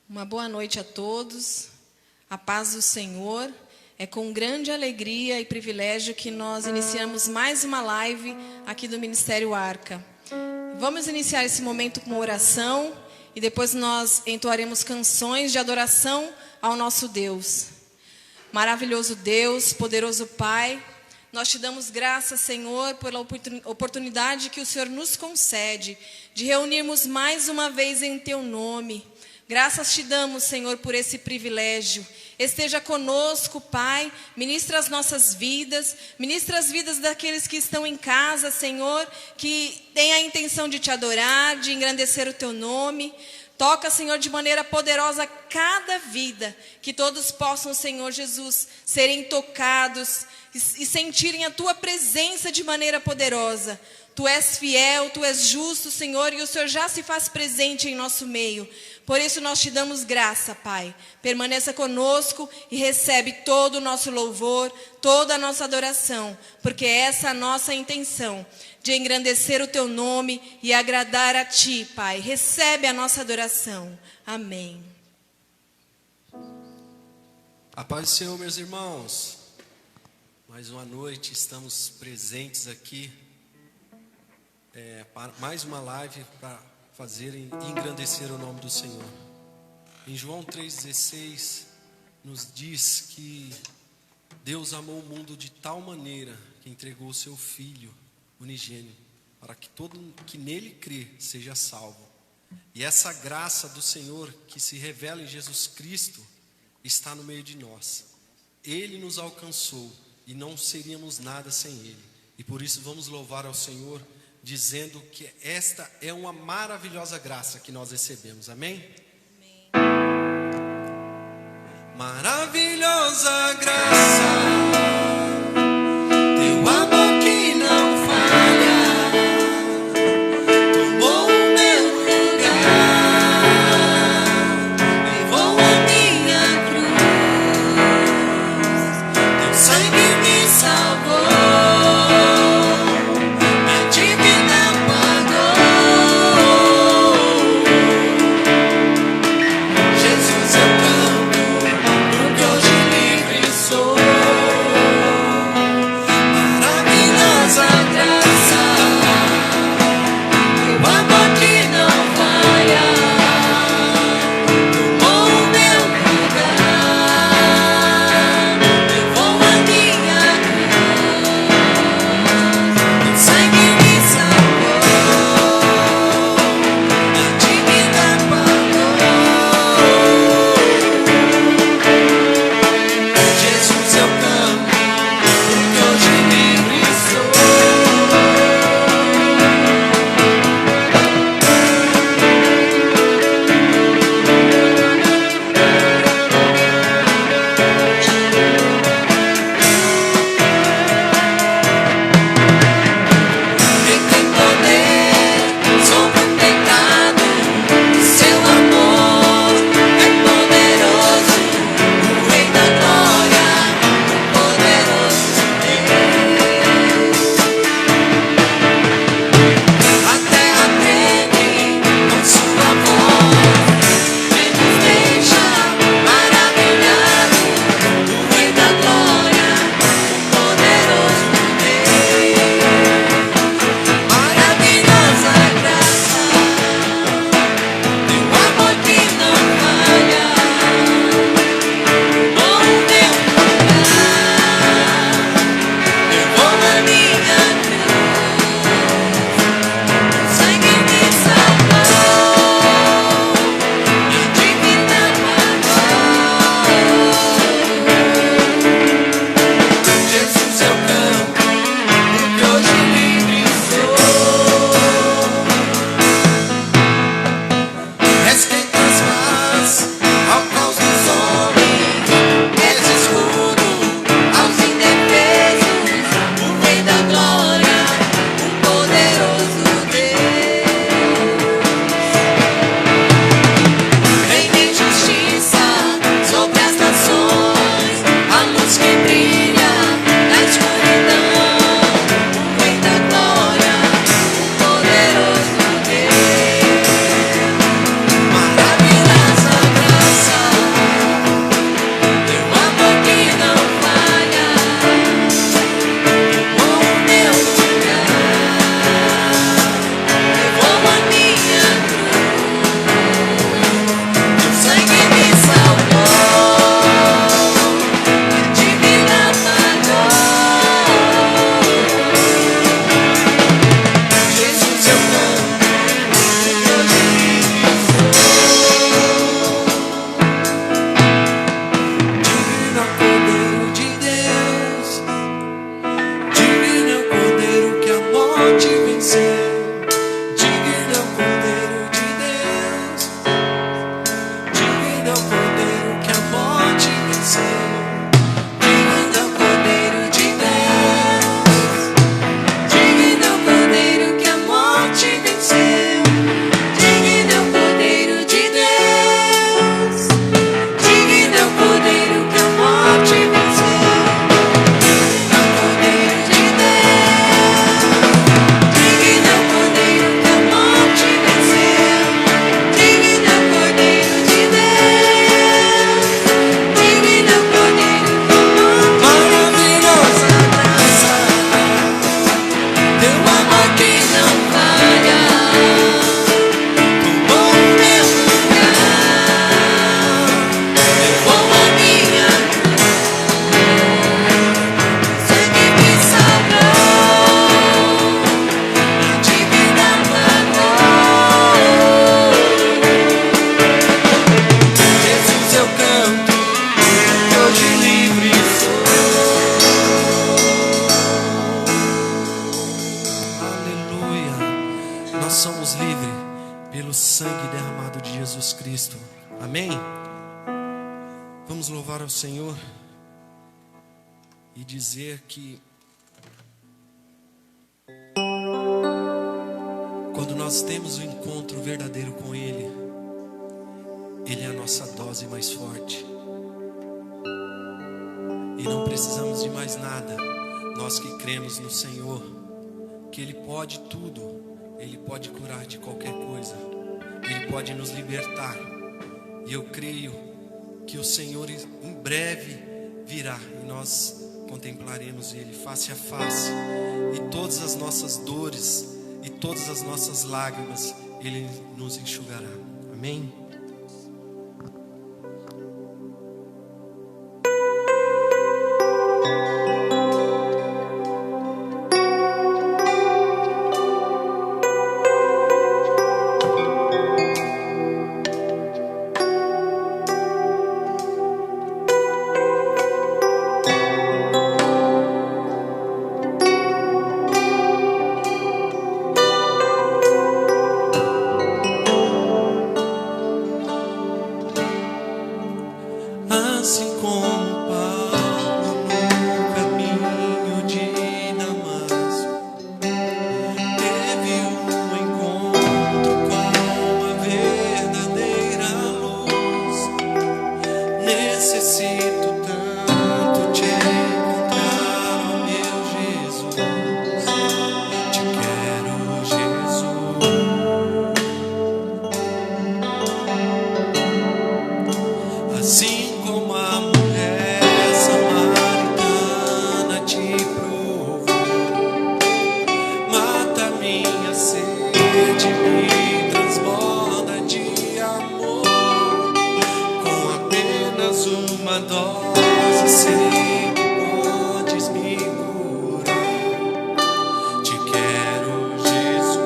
Uma boa noite a todos, a paz do Senhor. É com grande alegria e privilégio que nós iniciamos mais uma live aqui do Ministério Arca. Vamos iniciar esse momento com uma oração e depois nós entoaremos canções de adoração ao nosso Deus. Maravilhoso Deus, poderoso Pai, nós te damos graças, Senhor, pela oportunidade que o Senhor nos concede de reunirmos mais uma vez em Teu nome. Graças te damos, Senhor, por esse privilégio. Esteja conosco, Pai, ministra as nossas vidas, ministra as vidas daqueles que estão em casa, Senhor, que têm a intenção de te adorar, de engrandecer o Teu nome. Toca, Senhor, de maneira poderosa cada vida, que todos possam, Senhor Jesus, serem tocados e sentirem a Tua presença de maneira poderosa. Tu és fiel, Tu és justo, Senhor, e o Senhor já se faz presente em nosso meio. Por isso nós te damos graça, Pai. Permaneça conosco e recebe todo o nosso louvor, toda a nossa adoração, porque essa é a nossa intenção, de engrandecer o Teu nome e agradar a Ti, Pai. Recebe a nossa adoração. Amém. A paz do Senhor, meus irmãos. Mais uma noite estamos presentes aqui para mais uma live para fazer e engrandecer o nome do Senhor. Em João 3,16 nos diz que Deus amou o mundo de tal maneira que entregou o seu Filho unigênito, para que todo que nele crê seja salvo. E essa graça do Senhor que se revela em Jesus Cristo está no meio de nós. Ele nos alcançou e não seríamos nada sem Ele. E por isso vamos louvar ao Senhor, dizendo que esta é uma maravilhosa graça que nós recebemos. Amém? Amém. Maravilhosa graça, Teu amor que não falha, tomou o meu lugar, levou a minha cruz, Teu sangue me salvou. Jesus, eu canto, porque hoje livre sou. de Jesus Cristo. Amém? Vamos louvar ao Senhor e dizer que quando nós temos o encontro verdadeiro com Ele, Ele é a nossa dose mais forte. E não precisamos de mais nada. Nós que cremos no Senhor, que Ele pode tudo. Ele pode curar de qualquer coisa. Ele pode nos libertar. E eu creio que o Senhor em breve virá e nós contemplaremos Ele face a face. E todas as nossas dores e todas as nossas lágrimas Ele nos enxugará. Amém? Assim como Paulo no caminho de Damasco teve um encontro com a verdadeira luz, necessito tanto te encontrar, ó meu Jesus. Te quero, Jesus. Assim como a mulher samaritana te provou, mata minha sede, me transborda de amor. Com apenas uma dose sei que podes me curar. Te quero, Jesus.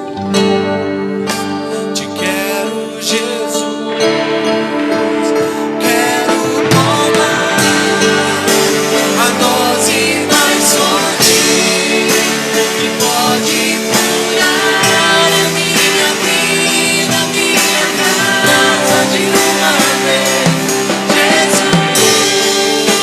Te quero, Jesus. De uma vez, Jesus.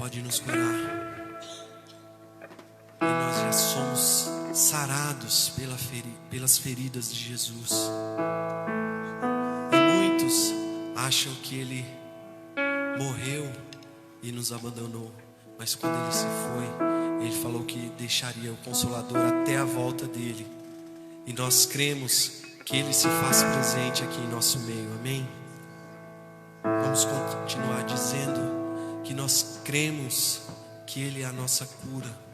pode nos curar. E nós já somos sarados pelas feridas de Jesus. E muitos acham que Ele morreu e nos abandonou. Mas quando Ele se foi, Ele falou que deixaria o Consolador até a volta dEle. E nós cremos que Ele se faz presente aqui em nosso meio, amém? Vamos continuar dizendo que nós cremos que Ele é a nossa cura.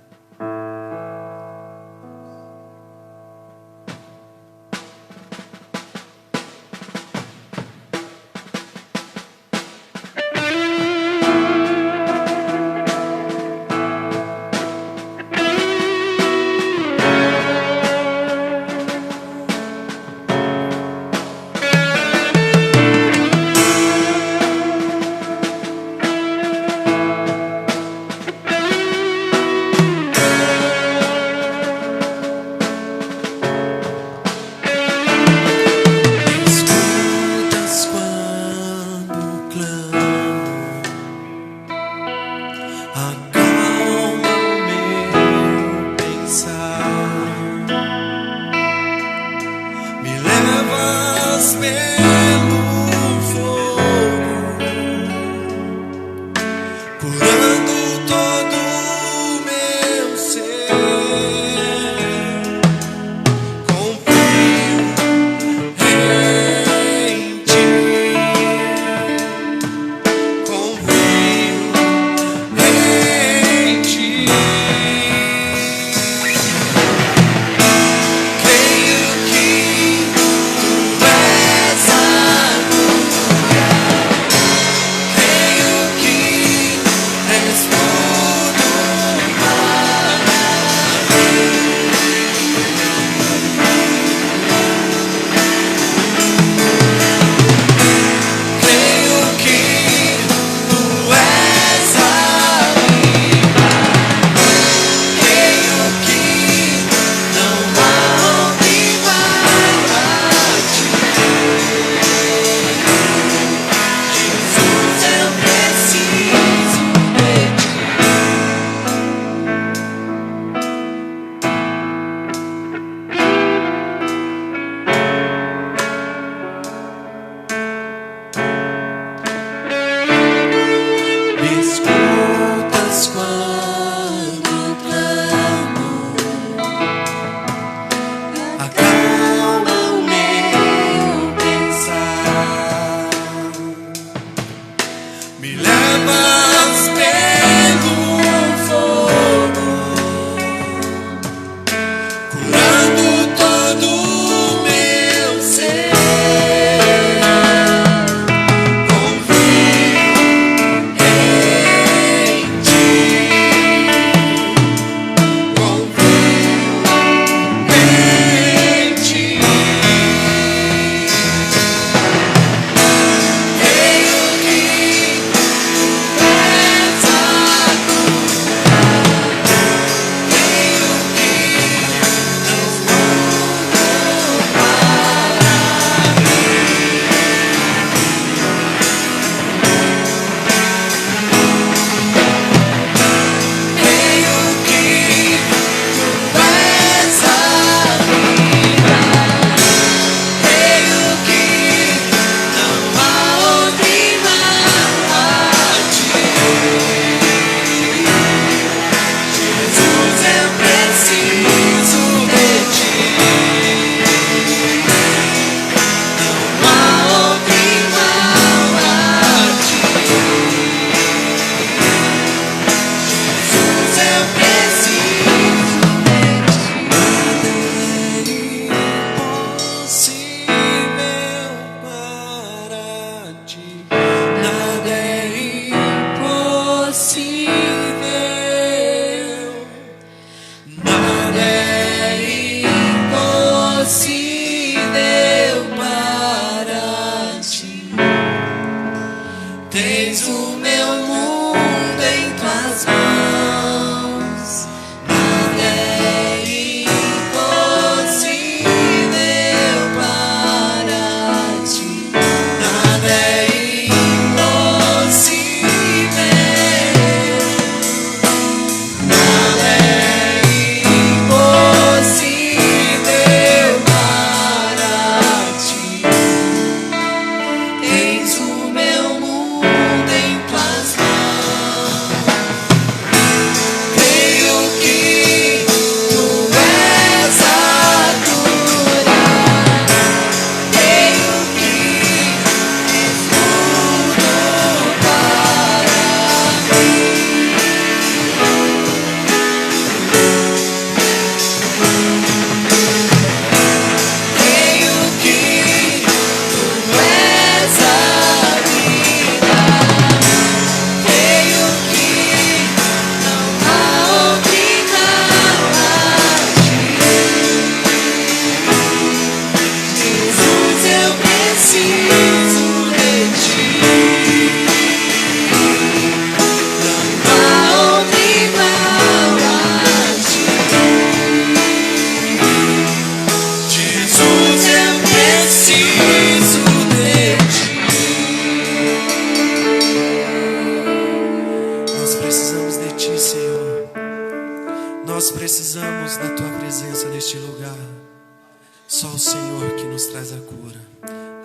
Senhor que nos traz a cura.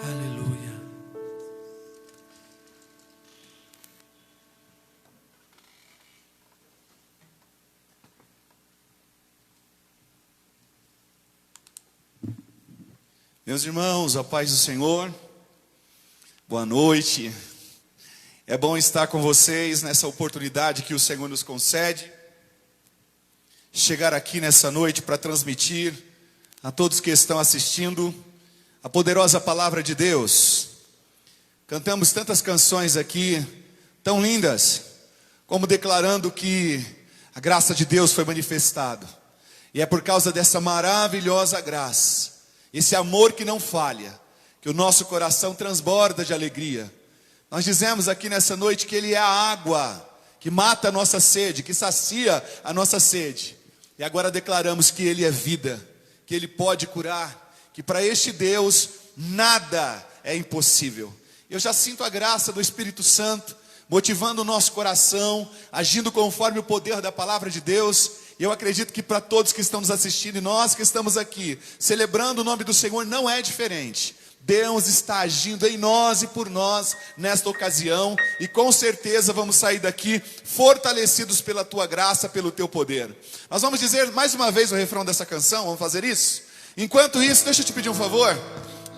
Aleluia. Meus irmãos, a paz do Senhor, boa noite. É bom estar com vocês nessa oportunidade que o Senhor nos concede. Chegar aqui nessa noite para transmitir a todos que estão assistindo a poderosa palavra de Deus. Cantamos tantas canções aqui, tão lindas, como declarando que a graça de Deus foi manifestada. E é por causa dessa maravilhosa graça, esse amor que não falha, que o nosso coração transborda de alegria. Nós dizemos aqui nessa noite que Ele é a água que mata a nossa sede, que sacia a nossa sede. E agora declaramos que Ele é vida, que Ele pode curar, que para este Deus nada é impossível. Eu já sinto a graça do Espírito Santo motivando o nosso coração, agindo conforme o poder da palavra de Deus. E eu acredito que para todos que estão nos assistindo e nós que estamos aqui celebrando o nome do Senhor não é diferente. Deus está agindo em nós e por nós nesta ocasião, e com certeza vamos sair daqui fortalecidos pela tua graça, pelo teu poder. Nós vamos dizer mais uma vez o refrão dessa canção, vamos fazer isso? Enquanto isso, deixa eu te pedir um favor.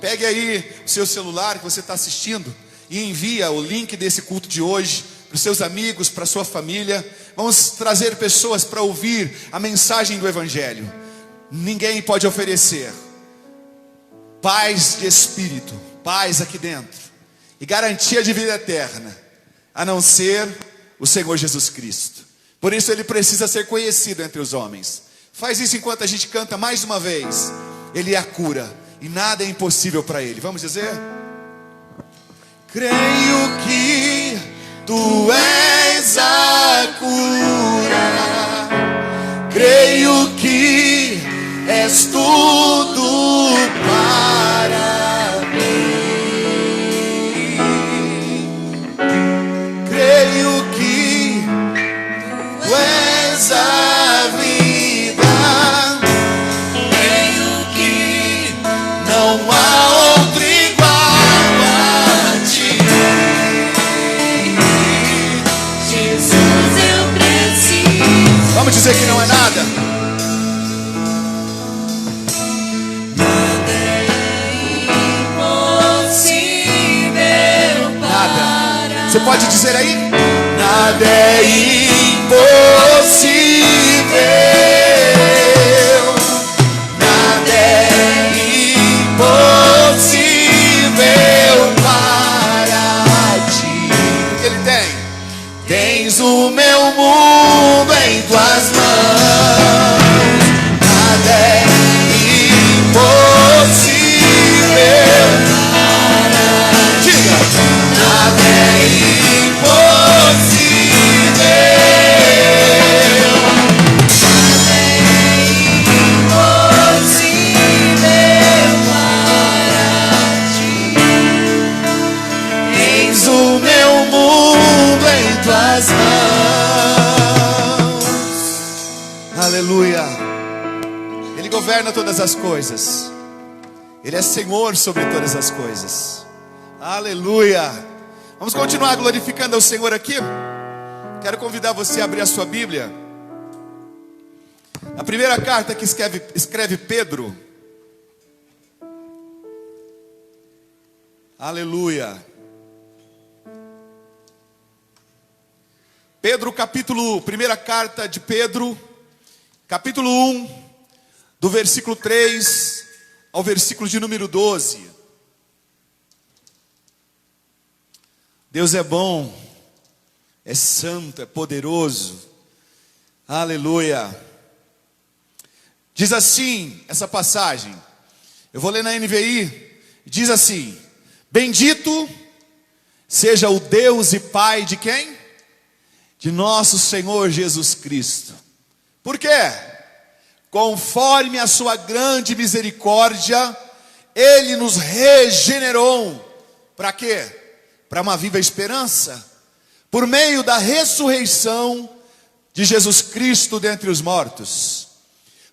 Pegue aí o seu celular que você está assistindo e envia o link desse culto de hoje para os seus amigos, para a sua família. Vamos trazer pessoas para ouvir a mensagem do Evangelho. Ninguém pode oferecer paz de espírito, paz aqui dentro e garantia de vida eterna, a não ser o Senhor Jesus Cristo. Por isso Ele precisa ser conhecido entre os homens. Faz isso enquanto a gente canta mais uma vez. Ele é a cura e nada é impossível para Ele. Vamos dizer? Creio que Tu és a cura, creio que és tudo para mim. Creio que Tu és a vida. Creio que não há outro igual a Ti. Jesus, eu preciso. Vamos dizer que não é nada. Você pode dizer aí? Nada é impossível. Nada é impossível para Ti. O que Ele tem? Tens o meu mundo em Tuas mãos. Nada é impossível. Diga. Nada é aleluia. Ele governa todas as coisas. Ele é Senhor sobre todas as coisas. Aleluia. Vamos continuar glorificando ao Senhor aqui. Quero convidar você a abrir a sua Bíblia. A primeira carta que escreve Pedro. Aleluia. Pedro, primeira carta de Pedro, capítulo 1, do versículo 3 ao versículo de número 12. Deus é bom, é santo, é poderoso. Aleluia. Diz assim essa passagem. Eu vou ler na NVI. Diz assim: bendito seja o Deus e Pai de quem? De nosso Senhor Jesus Cristo. Por quê? Conforme a sua grande misericórdia, Ele nos regenerou. Para quê? Para uma viva esperança, por meio da ressurreição de Jesus Cristo dentre os mortos,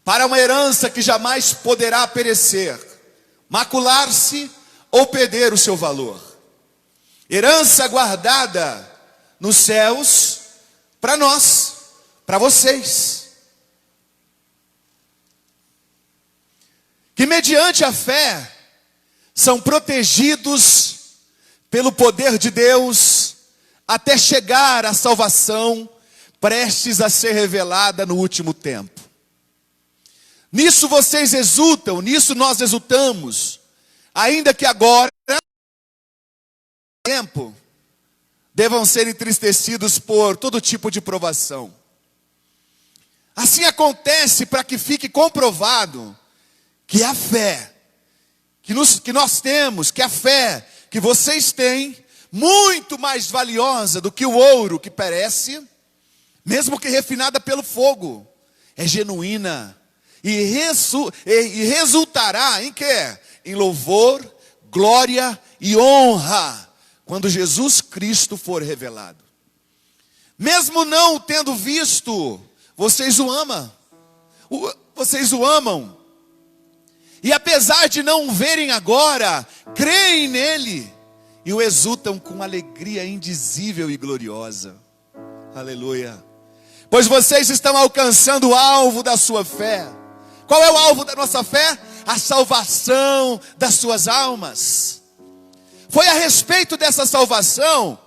para uma herança que jamais poderá perecer, macular-se ou perder o seu valor. Herança guardada nos céus para nós, para vocês. Que mediante a fé são protegidos pelo poder de Deus até chegar à salvação prestes a ser revelada no último tempo. Nisso vocês exultam, nisso nós exultamos, ainda que agora, tempo, devam ser entristecidos por todo tipo de provação. Assim acontece para que fique comprovado que a fé que nós temos, que a fé que vocês têm, muito mais valiosa do que o ouro que perece, mesmo que refinada pelo fogo, é genuína e resultará em quê? Em louvor, glória e honra, quando Jesus Cristo for revelado. Mesmo não o tendo visto, vocês o amam. Vocês o amam. E apesar de não o verem agora, creem nele e o exultam com alegria indizível e gloriosa. Aleluia. Pois vocês estão alcançando o alvo da sua fé. Qual é o alvo da nossa fé? A salvação das suas almas. Foi a respeito dessa salvação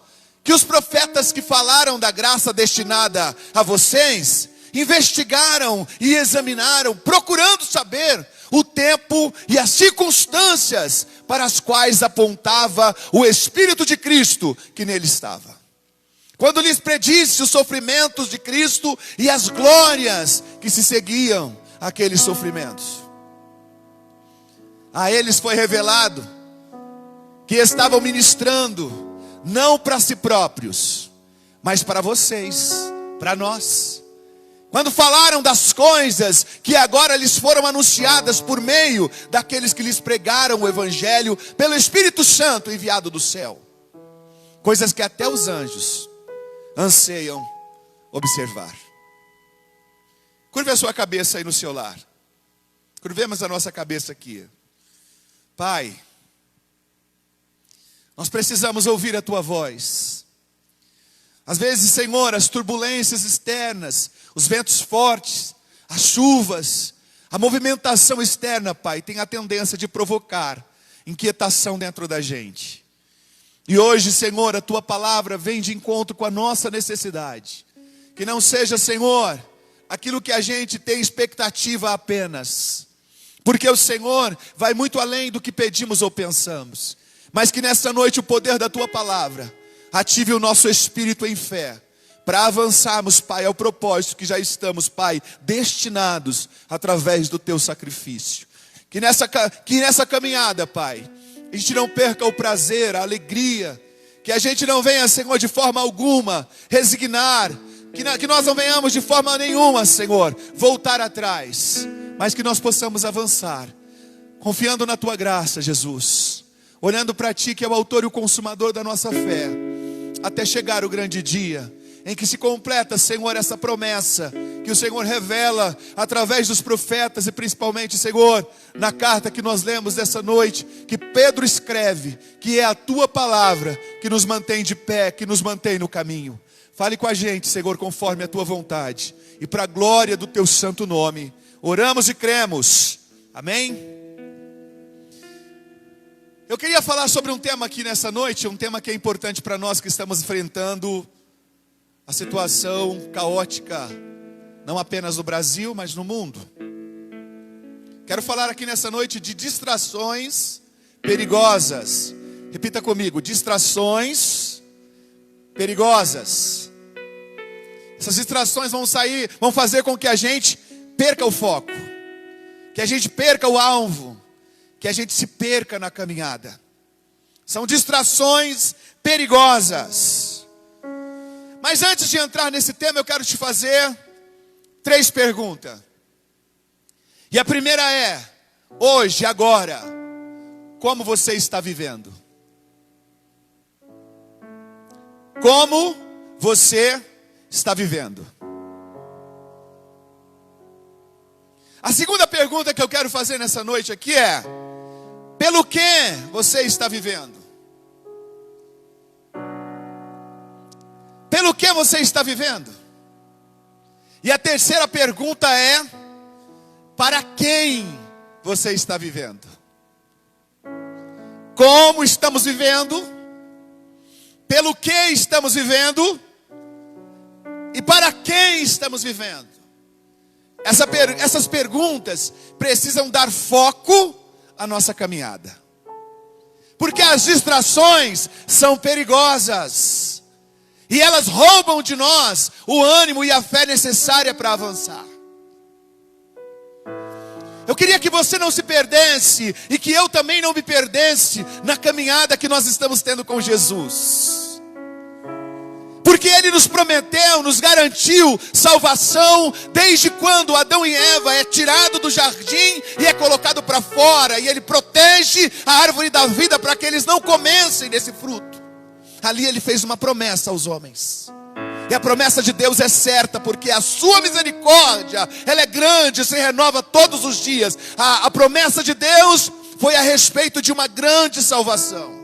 que os profetas que falaram da graça destinada a vocês investigaram e examinaram, procurando saber o tempo e as circunstâncias para as quais apontava o Espírito de Cristo que nele estava. Quando lhes predisse os sofrimentos de Cristo e as glórias que se seguiam àqueles sofrimentos. A eles foi revelado que estavam ministrando não para si próprios, mas para vocês, para nós. Quando falaram das coisas que agora lhes foram anunciadas por meio daqueles que lhes pregaram o Evangelho pelo Espírito Santo enviado do céu. Coisas que até os anjos anseiam observar. Curve a sua cabeça aí no seu lar. Curvemos a nossa cabeça aqui. Pai, nós precisamos ouvir a Tua voz. Às vezes, Senhor, as turbulências externas, os ventos fortes, as chuvas, a movimentação externa, Pai, tem a tendência de provocar inquietação dentro da gente. E hoje, Senhor, a Tua palavra vem de encontro com a nossa necessidade. Que não seja, Senhor, aquilo que a gente tem expectativa apenas. Porque o Senhor vai muito além do que pedimos ou pensamos. Mas que nessa noite o poder da Tua palavra ative o nosso espírito em fé, para avançarmos, Pai, ao propósito que já estamos, Pai, destinados através do Teu sacrifício. Que nessa caminhada, Pai, a gente não perca o prazer, a alegria, que a gente não venha, Senhor, de forma alguma resignar, que nós não venhamos de forma nenhuma, Senhor, voltar atrás, mas que nós possamos avançar, confiando na Tua graça, Jesus, olhando para Ti, que é o autor e o consumador da nossa fé, até chegar o grande dia em que se completa, Senhor, essa promessa que o Senhor revela através dos profetas e principalmente, Senhor, na carta que nós lemos dessa noite, que Pedro escreve, que é a Tua palavra que nos mantém de pé, que nos mantém no caminho. Fale com a gente, Senhor, conforme a Tua vontade e para a glória do Teu santo nome. Oramos e cremos. Amém? Eu queria falar sobre um tema aqui nessa noite, um tema que é importante para nós que estamos enfrentando a situação caótica, não apenas no Brasil, mas no mundo. Quero falar aqui nessa noite de distrações perigosas. Repita comigo, distrações perigosas. Essas distrações vão fazer com que a gente perca o foco, que a gente perca o alvo, que a gente se perca na caminhada. São distrações perigosas. Mas antes de entrar nesse tema, eu quero te fazer 3 perguntas. E a primeira é: hoje, agora, como você está vivendo? Como você está vivendo? A segunda pergunta que eu quero fazer nessa noite aqui é: Pelo que você está vivendo? Pelo que você está vivendo? E a terceira pergunta é: para quem você está vivendo? Como estamos vivendo? Pelo que estamos vivendo? E para quem estamos vivendo? Essas perguntas precisam dar foco à nossa caminhada. Porque as distrações são perigosas. E elas roubam de nós o ânimo e a fé necessária para avançar. Eu queria que você não se perdesse e que eu também não me perdesse na caminhada que nós estamos tendo com Jesus. Porque Ele nos prometeu, nos garantiu salvação desde quando Adão e Eva é tirado do jardim e é colocado para fora. E Ele protege a árvore da vida para que eles não comessem desse fruto. Ali Ele fez uma promessa aos homens. E a promessa de Deus é certa, porque a sua misericórdia, ela é grande, se renova todos os dias. A promessa de Deus foi a respeito de uma grande salvação.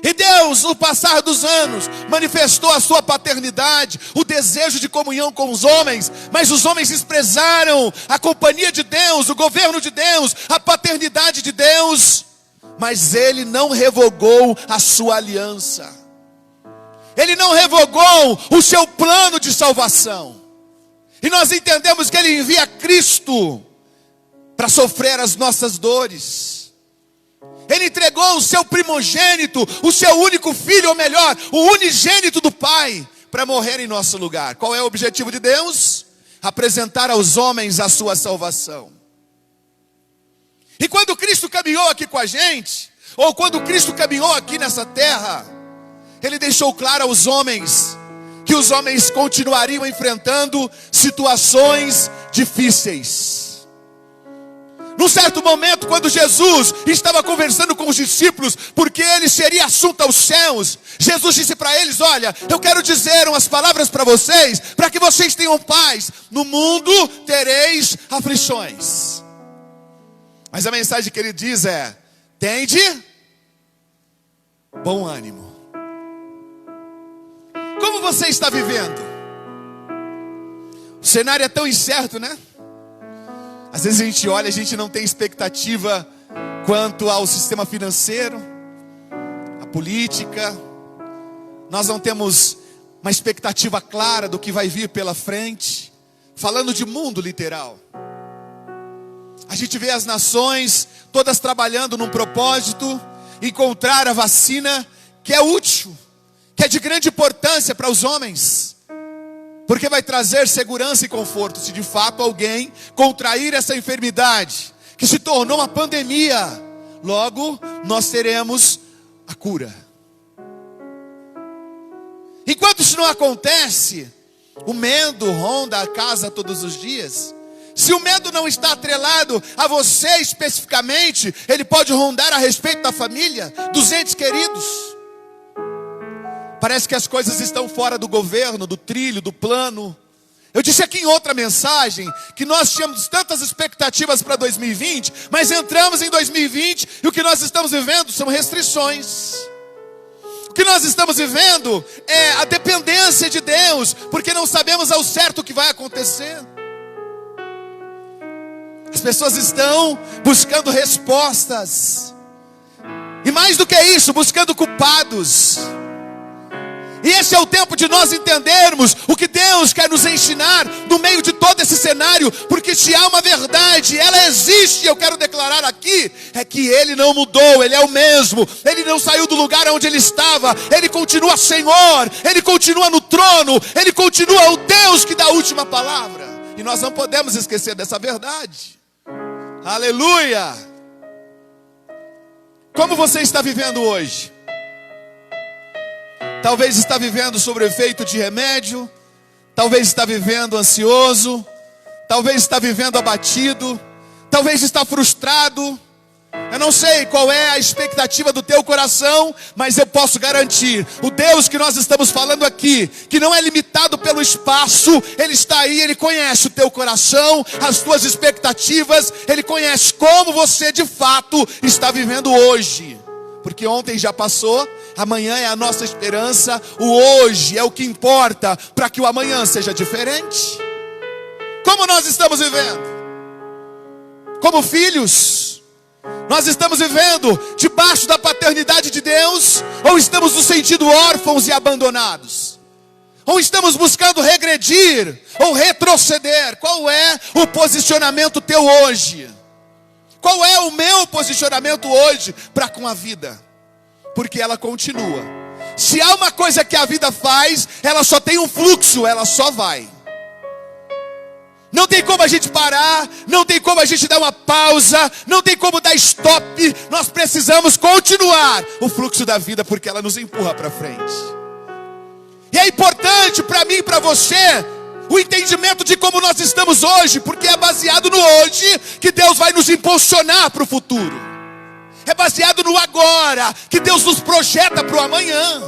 E Deus, no passar dos anos, manifestou a sua paternidade, o desejo de comunhão com os homens. Mas os homens desprezaram a companhia de Deus, o governo de Deus, a paternidade de Deus. Mas Ele não revogou a sua aliança. Ele não revogou o seu plano de salvação. E nós entendemos que Ele envia Cristo para sofrer as nossas dores. Ele entregou o seu primogênito, o seu único filho, ou melhor, o unigênito do Pai, para morrer em nosso lugar. Qual é o objetivo de Deus? Apresentar aos homens a sua salvação. E quando Cristo caminhou aqui com a gente, ou quando Cristo caminhou aqui nessa terra, Ele deixou claro aos homens que os homens continuariam enfrentando situações difíceis. Num certo momento, quando Jesus estava conversando com os discípulos, porque Ele seria assunto aos céus, Jesus disse para eles: olha, eu quero dizer umas palavras para vocês, para que vocês tenham paz. No mundo tereis aflições. Mas a mensagem que Ele diz é: tende bom ânimo. Como você está vivendo? O cenário é tão incerto, né? Às vezes a gente olha, a gente não tem expectativa quanto ao sistema financeiro, a política. Nós não temos uma expectativa clara do que vai vir pela frente. Falando de mundo literal. A gente vê as nações todas trabalhando num propósito, encontrar a vacina que é útil, que é de grande importância para os homens. Porque vai trazer segurança e conforto se de fato alguém contrair essa enfermidade, que se tornou uma pandemia. Logo, nós teremos a cura. Enquanto isso não acontece, o medo ronda a casa todos os dias. Se o medo não está atrelado a você especificamente, ele pode rondar a respeito da família, dos entes queridos. Parece que as coisas estão fora do governo, do trilho, do plano. Eu disse aqui em outra mensagem que nós tínhamos tantas expectativas para 2020, mas entramos em 2020 e o que nós estamos vivendo são restrições. O que nós estamos vivendo é a dependência de Deus, porque não sabemos ao certo o que vai acontecer. As pessoas estão buscando respostas. E mais do que isso, buscando culpados. E esse é o tempo de nós entendermos o que Deus quer nos ensinar no meio de todo esse cenário. Porque se há uma verdade, ela existe, eu quero declarar aqui, é que Ele não mudou, Ele é o mesmo. Ele não saiu do lugar onde Ele estava. Ele continua Senhor, Ele continua no trono, Ele continua o Deus que dá a última palavra. E nós não podemos esquecer dessa verdade. Aleluia! Como você está vivendo hoje? Talvez está vivendo sob o efeito de remédio, talvez está vivendo ansioso, talvez está vivendo abatido, talvez está frustrado, Eu não sei qual é a expectativa do teu coração, mas eu posso garantir, o Deus que nós estamos falando aqui, que não é limitado pelo espaço, Ele está aí, Ele conhece o teu coração, as tuas expectativas, Ele conhece como você de fato está vivendo hoje. Porque ontem já passou, amanhã é a nossa esperança, o hoje é o que importa para que o amanhã seja diferente. Como nós estamos vivendo? Como filhos? Nós estamos vivendo debaixo da paternidade de Deus? Ou estamos nos sentindo órfãos e abandonados? Ou estamos buscando regredir ou retroceder? Qual é o posicionamento teu hoje? Qual é o meu posicionamento hoje para com a vida? Porque ela continua. Se há uma coisa que a vida faz, ela só tem um fluxo, ela só vai. Não tem como a gente parar, não tem como a gente dar uma pausa, não tem como dar stop. Nós precisamos continuar o fluxo da vida, porque ela nos empurra para frente. E é importante para mim e para você o entendimento de como nós estamos hoje, porque é baseado no hoje que Deus vai nos impulsionar para o futuro. É baseado no agora que Deus nos projeta para o amanhã.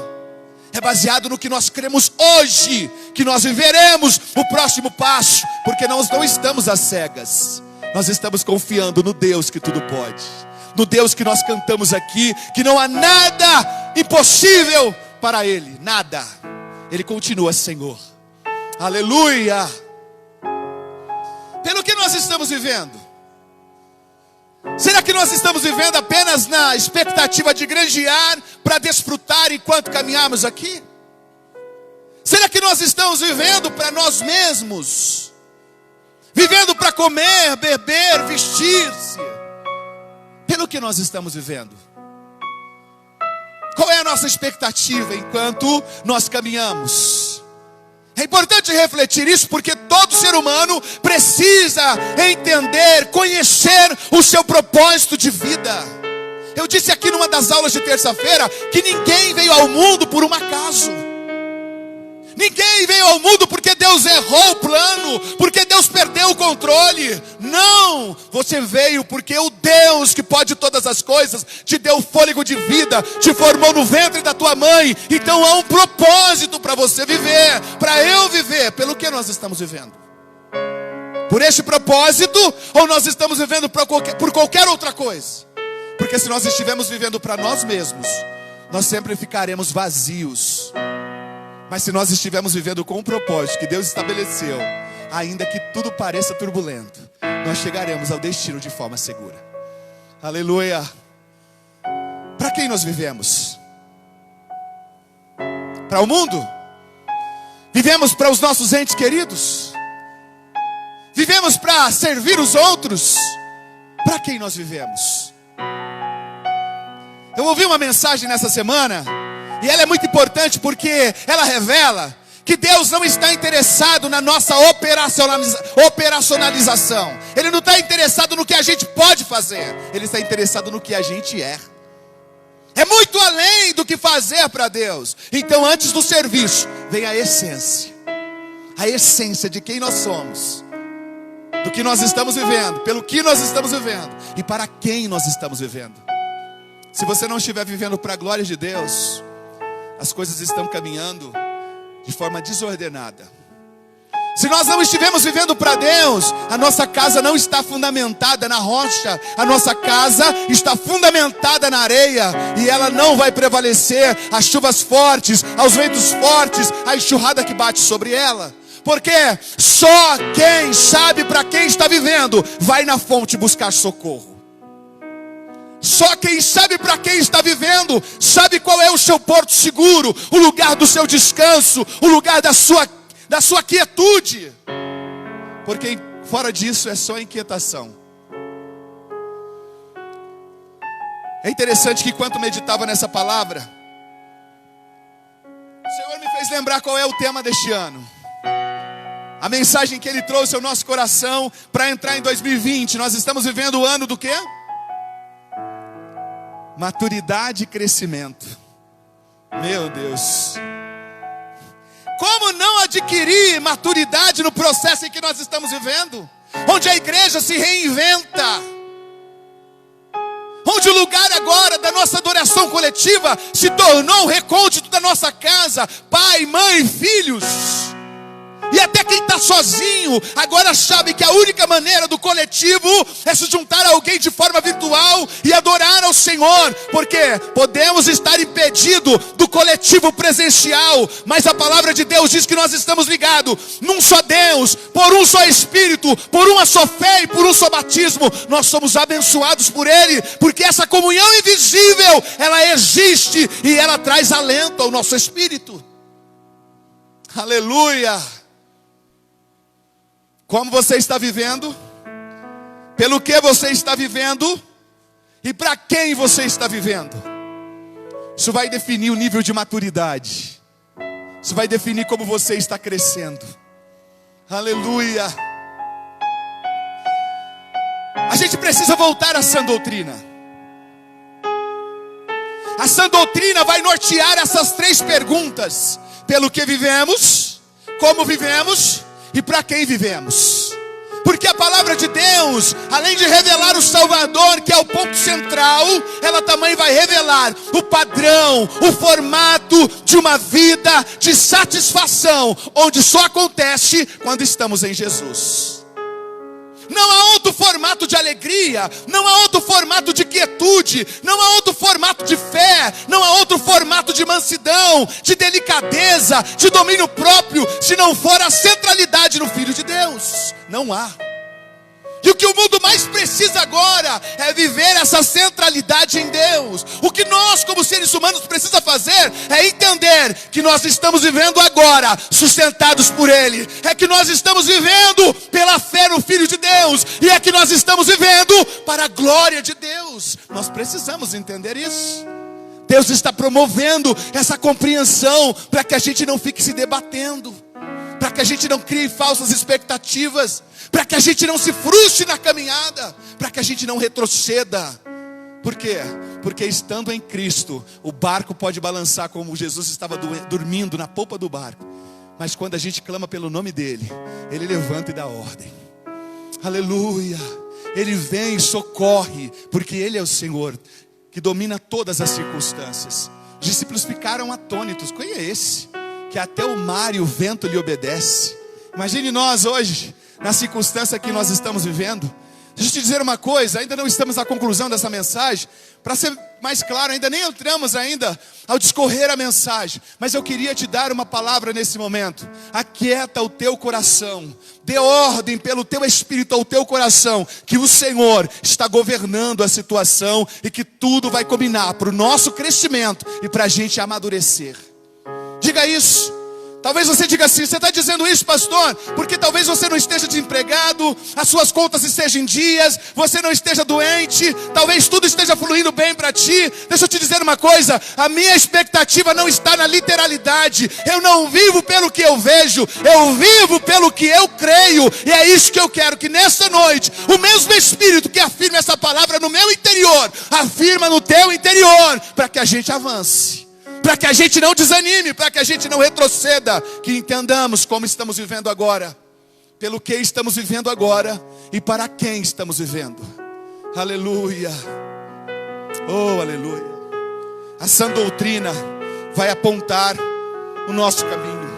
É baseado no que nós cremos hoje, que nós viveremos o próximo passo, porque nós não estamos às cegas. Nós estamos confiando no Deus que tudo pode, no Deus que nós cantamos aqui, que não há nada impossível para Ele, nada. Ele continua Senhor. Aleluia! Pelo que nós estamos vivendo? Será que nós estamos vivendo apenas na expectativa de granjear para desfrutar enquanto caminhamos aqui? Será que nós estamos vivendo para nós mesmos? Vivendo para comer, beber, vestir-se? Pelo que nós estamos vivendo? Qual é a nossa expectativa enquanto nós caminhamos? É importante refletir isso, porque todo ser humano precisa entender, conhecer o seu propósito de vida. Eu disse aqui numa das aulas de terça-feira que ninguém veio ao mundo por um acaso. Ninguém veio ao mundo porque Deus errou o plano, porque Deus perdeu o controle. Não, você veio porque o Deus que pode todas as coisas te deu fôlego de vida, te formou no ventre da tua mãe. Então há um propósito para você viver, para eu viver. Pelo que nós estamos vivendo? Por este propósito, ou nós estamos vivendo por qualquer outra coisa? Porque se nós estivermos vivendo para nós mesmos, nós sempre ficaremos vazios. Mas se nós estivermos vivendo com um propósito que Deus estabeleceu, ainda que tudo pareça turbulento, nós chegaremos ao destino de forma segura. Aleluia! Para quem nós vivemos? Para o mundo? Vivemos para os nossos entes queridos? Vivemos para servir os outros? Para quem nós vivemos? Eu ouvi uma mensagem nessa semana, e ela é muito importante porque ela revela que Deus não está interessado na nossa operacionalização. Ele não está interessado no que a gente pode fazer. Ele está interessado no que a gente é. É muito além do que fazer para Deus. Então antes do serviço, vem a essência. A essência de quem nós somos. Do que nós estamos vivendo. Pelo que nós estamos vivendo. E para quem nós estamos vivendo. Se você não estiver vivendo para a glória de Deus, as coisas estão caminhando de forma desordenada. Se nós não estivermos vivendo para Deus, a nossa casa não está fundamentada na rocha. A nossa casa está fundamentada na areia. E ela não vai prevalecer às chuvas fortes, aos ventos fortes, à enxurrada que bate sobre ela. Porque só quem sabe para quem está vivendo vai na fonte buscar socorro. Só quem sabe para quem está vivendo, sabe qual é o seu porto seguro, o lugar do seu descanso, o lugar da sua quietude. Porque fora disso é só inquietação. É interessante que enquanto meditava nessa palavra, o Senhor me fez lembrar qual é o tema deste ano. A mensagem que Ele trouxe ao nosso coração para entrar em 2020. Nós estamos vivendo o ano do quê? Maturidade e crescimento. Meu Deus. Como não adquirir maturidade no processo em que nós estamos vivendo? Onde a igreja se reinventa. onde o lugar agora da nossa adoração coletiva se tornou o recôndito da nossa casa, pai, mãe, filhos. E até quem está sozinho, agora sabe que a única maneira do coletivo é se juntar a alguém de forma virtual e adorar ao Senhor. Porque podemos estar impedidos do coletivo presencial, mas a palavra de Deus diz que nós estamos ligados num só Deus, por um só Espírito, por uma só fé e por um só batismo. Nós somos abençoados por Ele, porque essa comunhão invisível, ela existe e ela traz alento ao nosso espírito. Aleluia! Como você está vivendo, pelo que você está vivendo e para quem você está vivendo. Isso vai definir o nível de maturidade. Isso vai definir como você está crescendo. Aleluia. A gente precisa voltar à sã doutrina. A sã doutrina vai nortear essas 3 perguntas: pelo que vivemos, como vivemos e para quem vivemos. Porque a palavra de Deus, além de revelar o Salvador, que é o ponto central, ela também vai revelar o padrão, o formato de uma vida de satisfação, onde só acontece quando estamos em Jesus. Não há outro formato de alegria, não há outro formato de quietude, não há outro formato de fé, não há outro formato de mansidão, de delicadeza, de domínio próprio, se não for a centralidade no Filho de Deus. Não há. E o que o mundo mais precisa agora é viver essa centralidade em Deus. O que nós, como seres humanos, precisa fazer é entender que nós estamos vivendo agora sustentados por Ele. É que nós estamos vivendo pela fé no Filho de Deus. E é que nós estamos vivendo para a glória de Deus. Nós precisamos entender isso. Deus está promovendo essa compreensão para que a gente não fique se debatendo, para que a gente não crie falsas expectativas, para que a gente não se frustre na caminhada, para que a gente não retroceda. Por quê? Porque estando em Cristo, o barco pode balançar como Jesus estava dormindo na polpa do barco. Mas quando a gente clama pelo nome dEle, Ele levanta e dá ordem. Aleluia! Ele vem e socorre, porque Ele é o Senhor que domina todas as circunstâncias. Os discípulos ficaram atônitos. Quem é esse? Que até o mar e o vento lhe obedecem. Imagine nós hoje, na circunstância que nós estamos vivendo. Deixa eu te dizer uma coisa, ainda não estamos à conclusão dessa mensagem. Para ser mais claro, ainda nem entramos ainda ao discorrer a mensagem. Mas eu queria te dar uma palavra nesse momento. Aquieta o teu coração. Dê ordem pelo teu espírito ao teu coração, que o Senhor está governando a situação e que tudo vai combinar para o nosso crescimento e para a gente amadurecer. Diga isso. Talvez você diga assim: você está dizendo isso, pastor, porque talvez você não esteja desempregado, as suas contas estejam em dias, você não esteja doente, talvez tudo esteja fluindo bem para ti. Deixa eu te dizer uma coisa: a minha expectativa não está na literalidade. Eu não vivo pelo que eu vejo, eu vivo pelo que eu creio. E é isso que eu quero, que nessa noite o mesmo Espírito que afirma essa palavra no meu interior, afirma no teu interior, para que a gente avance, para que a gente não desanime, para que a gente não retroceda, que entendamos como estamos vivendo agora, pelo que estamos vivendo agora e para quem estamos vivendo. Aleluia. Oh, aleluia. A sã doutrina vai apontar o nosso caminho.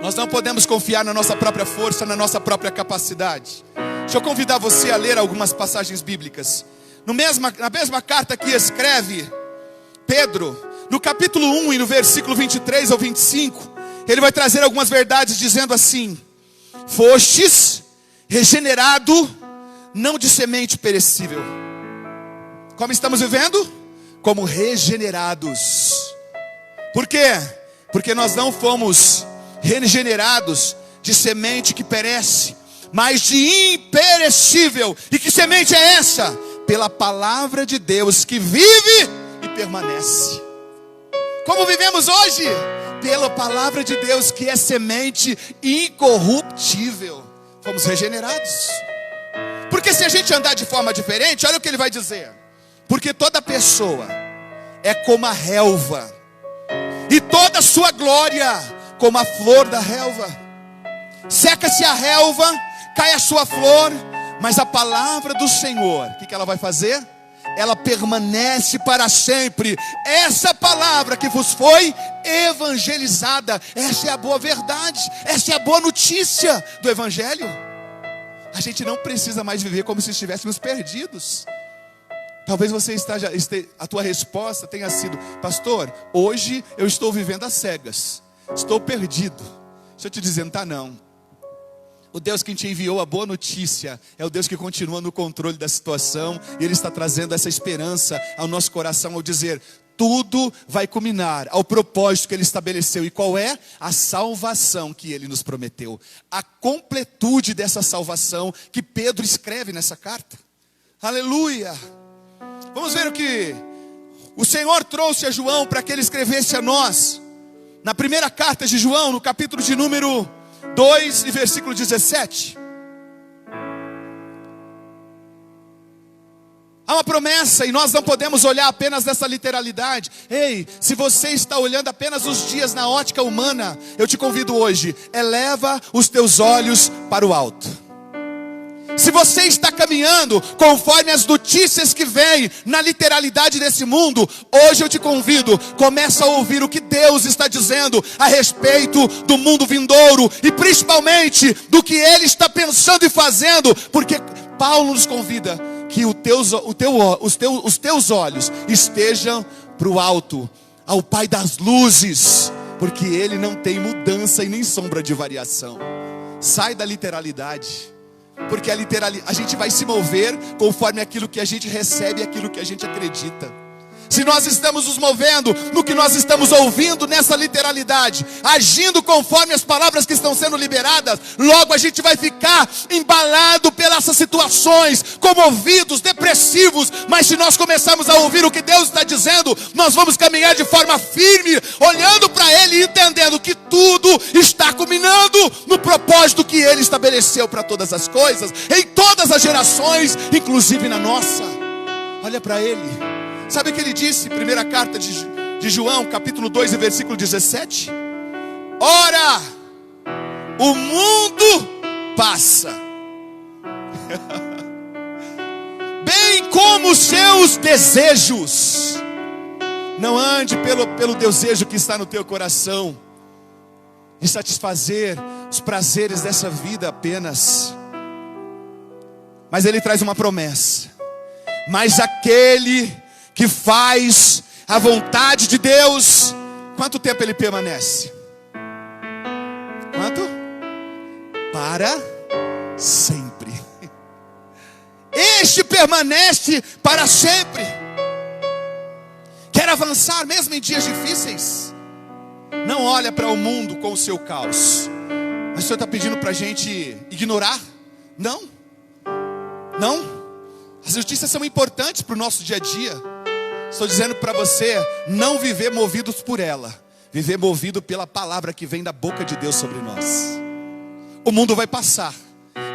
Nós não podemos confiar na nossa própria força, na nossa própria capacidade. Deixa eu convidar você a ler algumas passagens bíblicas. Na mesma carta que escreve Pedro, no capítulo 1 e no versículo 23 ao 25, ele vai trazer algumas verdades dizendo assim: fostes regenerado, não de semente perecível. Como estamos vivendo? Como regenerados. Por quê? Porque nós não fomos regenerados de semente que perece, mas de imperecível. E que semente é essa? Pela palavra de Deus que vive e permanece. Como vivemos hoje? Pela palavra de Deus, que é semente incorruptível. Fomos regenerados. Porque se a gente andar de forma diferente, olha o que ele vai dizer: porque toda pessoa é como a relva, e toda a sua glória como a flor da relva. Seca-se a relva, cai a sua flor, mas a palavra do Senhor, o que ela vai fazer? ela permanece para sempre. Essa palavra que vos foi evangelizada, essa é a boa verdade, essa é a boa notícia do evangelho. A gente não precisa mais viver como se estivéssemos perdidos. Talvez a tua resposta tenha sido: pastor, hoje eu estou vivendo às cegas, estou perdido. Deixa eu te dizer, não está não. O Deus que te enviou a boa notícia é o Deus que continua no controle da situação, e Ele está trazendo essa esperança ao nosso coração ao dizer: tudo vai culminar ao propósito que Ele estabeleceu. E qual é? A salvação que Ele nos prometeu. A completude dessa salvação que Pedro escreve nessa carta. Aleluia! Vamos ver o que o Senhor trouxe a João para que ele escrevesse a nós. Na primeira carta de João, no capítulo de número 2 e versículo 17. Há uma promessa e nós não podemos olhar apenas nessa literalidade. Ei, se você está olhando apenas os dias na ótica humana, eu te convido hoje, eleva os teus olhos para o alto. Se você está caminhando conforme as notícias que vêm na literalidade desse mundo, hoje eu te convido, começa a ouvir o que Deus está dizendo a respeito do mundo vindouro e principalmente do que Ele está pensando e fazendo, porque Paulo nos convida que os teus olhos estejam para o alto, ao Pai das luzes, porque Ele não tem mudança e nem sombra de variação. Sai da literalidade. Porque a gente vai se mover conforme aquilo que a gente recebe e aquilo que a gente acredita. Se nós estamos nos movendo no que nós estamos ouvindo nessa literalidade, agindo conforme as palavras que estão sendo liberadas, logo a gente vai ficar embalado pelas situações, comovidos, depressivos. Mas se nós começarmos a ouvir o que Deus está dizendo, nós vamos caminhar de forma firme, olhando para Ele e entendendo que tudo está culminando no propósito que Ele estabeleceu para todas as coisas, em todas as gerações, inclusive na nossa. Olha para Ele. Sabe o que Ele disse? Primeira carta de João, capítulo 2 e versículo 17. Ora, o mundo passa, bem como os seus desejos. Não ande pelo desejo que está no teu coração, de satisfazer os prazeres dessa vida apenas. Mas Ele traz uma promessa: mas aquele que faz a vontade de Deus, quanto tempo ele permanece? Quanto? Para sempre. Este permanece para sempre. Quer avançar mesmo em dias difíceis? Não olha para o mundo com o seu caos. Mas o Senhor está pedindo para a gente ignorar? Não. Não. As notícias são importantes para o nosso dia a dia. Estou dizendo para você não viver movidos por ela, viver movido pela palavra que vem da boca de Deus sobre nós. O mundo vai passar,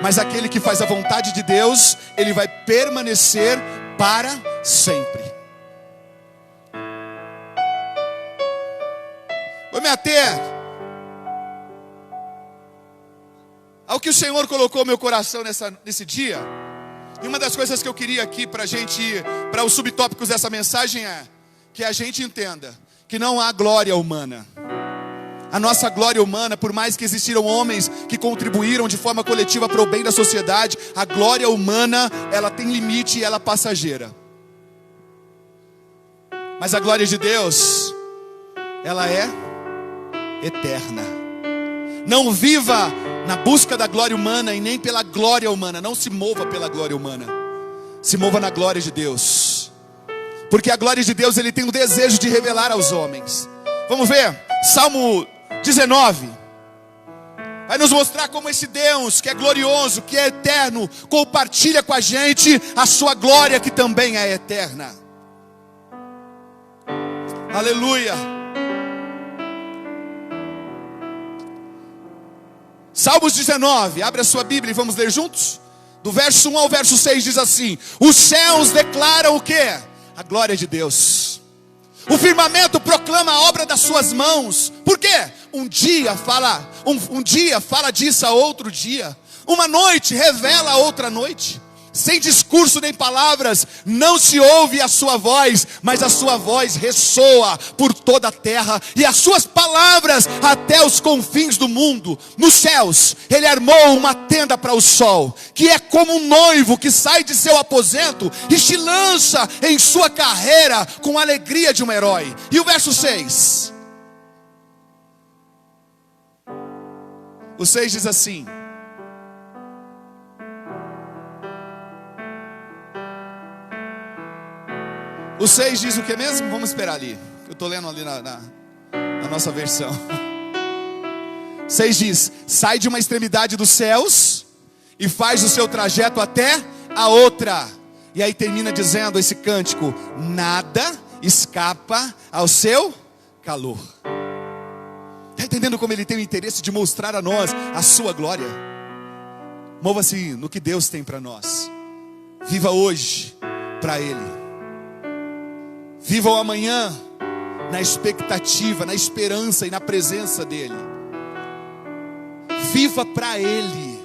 mas aquele que faz a vontade de Deus, ele vai permanecer para sempre. Vou me ater ao que o Senhor colocou no meu coração nesse dia. E uma das coisas que eu queria aqui para os subtópicos dessa mensagem é que a gente entenda que não há glória humana. A nossa glória humana, por mais que existiram homens que contribuíram de forma coletiva para o bem da sociedade, a glória humana, ela tem limite e ela é passageira. Mas a glória de Deus, ela é eterna. Não viva na busca da glória humana e nem pela glória humana. Não se mova pela glória humana. Se mova na glória de Deus. Porque a glória de Deus, Ele tem o desejo de revelar aos homens. Vamos ver, Salmo 19. Vai nos mostrar como esse Deus que é glorioso, que é eterno, compartilha com a gente a sua glória que também é eterna. Aleluia. Salmos 19, abre a sua Bíblia e vamos ler juntos? Do verso 1 ao verso 6 diz assim: os céus declaram o quê? A glória de Deus. O firmamento proclama a obra das suas mãos. Por quê? Um dia fala disso a outro dia. Uma noite revela a outra noite. Sem discurso nem palavras, não se ouve a sua voz, mas a sua voz ressoa por toda a terra, e as suas palavras até os confins do mundo. Nos céus, ele armou uma tenda para o sol, que é como um noivo que sai de seu aposento e se lança em sua carreira com a alegria de um herói. E o verso 6. O 6 diz assim: o 6 diz o que mesmo? Vamos esperar ali. Eu estou lendo ali na nossa versão. 6 diz: sai de uma extremidade dos céus e faz o seu trajeto até a outra. E aí termina dizendo esse cântico: nada escapa ao seu calor. Está entendendo como ele tem o interesse de mostrar a nós a sua glória? Mova-se no que Deus tem para nós. Viva hoje para Ele. Viva o amanhã na expectativa, na esperança e na presença dEle. Viva para Ele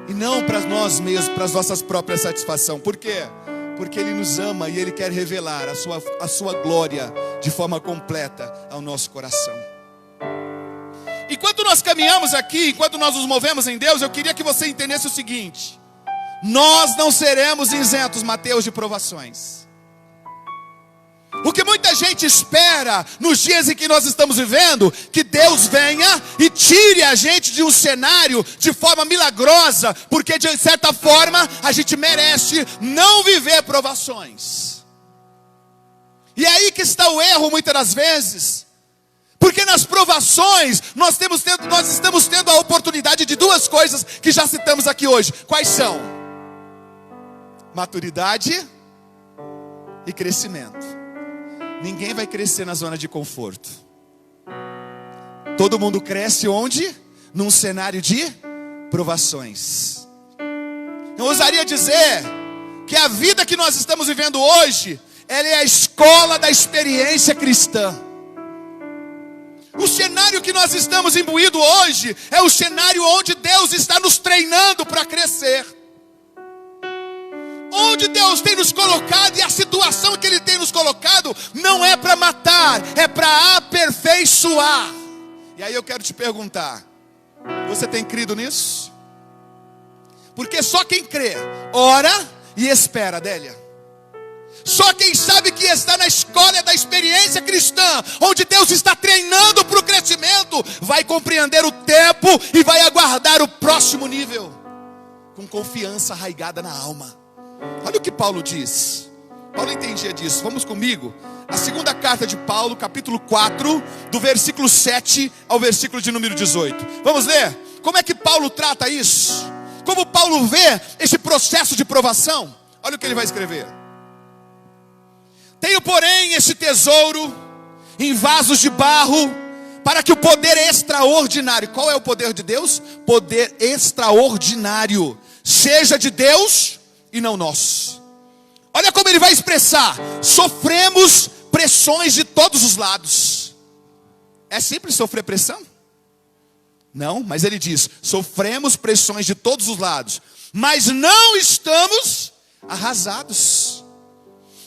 e não para nós mesmos, para as nossas próprias satisfações. Por quê? Porque Ele nos ama e Ele quer revelar a sua glória de forma completa ao nosso coração. Enquanto nós caminhamos aqui, enquanto nós nos movemos em Deus, eu queria que você entendesse o seguinte: nós não seremos isentos, Mateus, de provações. O que muita gente espera nos dias em que nós estamos vivendo, que Deus venha e tire a gente de um cenário de forma milagrosa, porque de certa forma a gente merece não viver provações. E é aí que está o erro muitas das vezes, porque nas provações nós estamos tendo a oportunidade de duas coisas que já citamos aqui hoje. Quais são? Maturidade e crescimento. Ninguém vai crescer na zona de conforto. Todo mundo cresce onde? Num cenário de provações. Eu ousaria dizer que a vida que nós estamos vivendo hoje, ela é a escola da experiência cristã. O cenário que nós estamos imbuídos hoje é o cenário onde Deus está nos treinando para crescer. Onde Deus tem nos colocado, e a situação que Ele tem nos colocado não é para matar, é para aperfeiçoar. E aí eu quero te perguntar: você tem crido nisso? Porque só quem crê, ora e espera, Adélia. Só quem sabe que está na escola da experiência cristã, onde Deus está treinando para o crescimento, vai compreender o tempo e vai aguardar o próximo nível, com confiança arraigada na alma. Olha o que Paulo diz. Paulo entendia disso. Vamos comigo. A segunda carta de Paulo, capítulo 4, do versículo 7 ao versículo de número 18. Vamos ler? Como é que Paulo trata isso? Como Paulo vê esse processo de provação? Olha o que ele vai escrever. Tenho, porém, esse tesouro em vasos de barro, para que o poder extraordinário. Qual é o poder de Deus? Poder extraordinário. Seja de Deus e não nosso. Olha como ele vai expressar: sofremos pressões de todos os lados. É simples sofrer pressão? Não, mas ele diz: sofremos pressões de todos os lados, mas não estamos arrasados.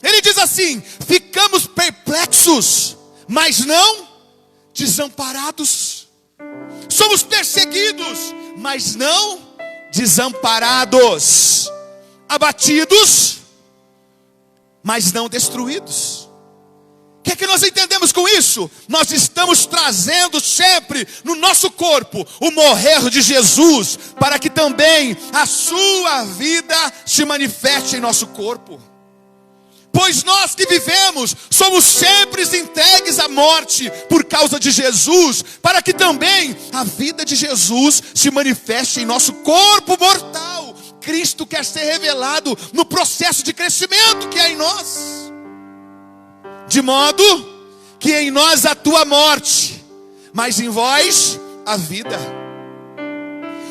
Ele diz assim: ficamos perplexos, mas não desamparados. Somos perseguidos, mas não desamparados. Abatidos, mas não destruídos. O que é que nós entendemos com isso? Nós estamos trazendo sempre no nosso corpo o morrer de Jesus, para que também a sua vida se manifeste em nosso corpo. Pois nós que vivemos somos sempre entregues à morte por causa de Jesus, para que também a vida de Jesus se manifeste em nosso corpo mortal. Cristo quer ser revelado no processo de crescimento que é em nós, de modo que em nós atua a morte, mas em vós a vida.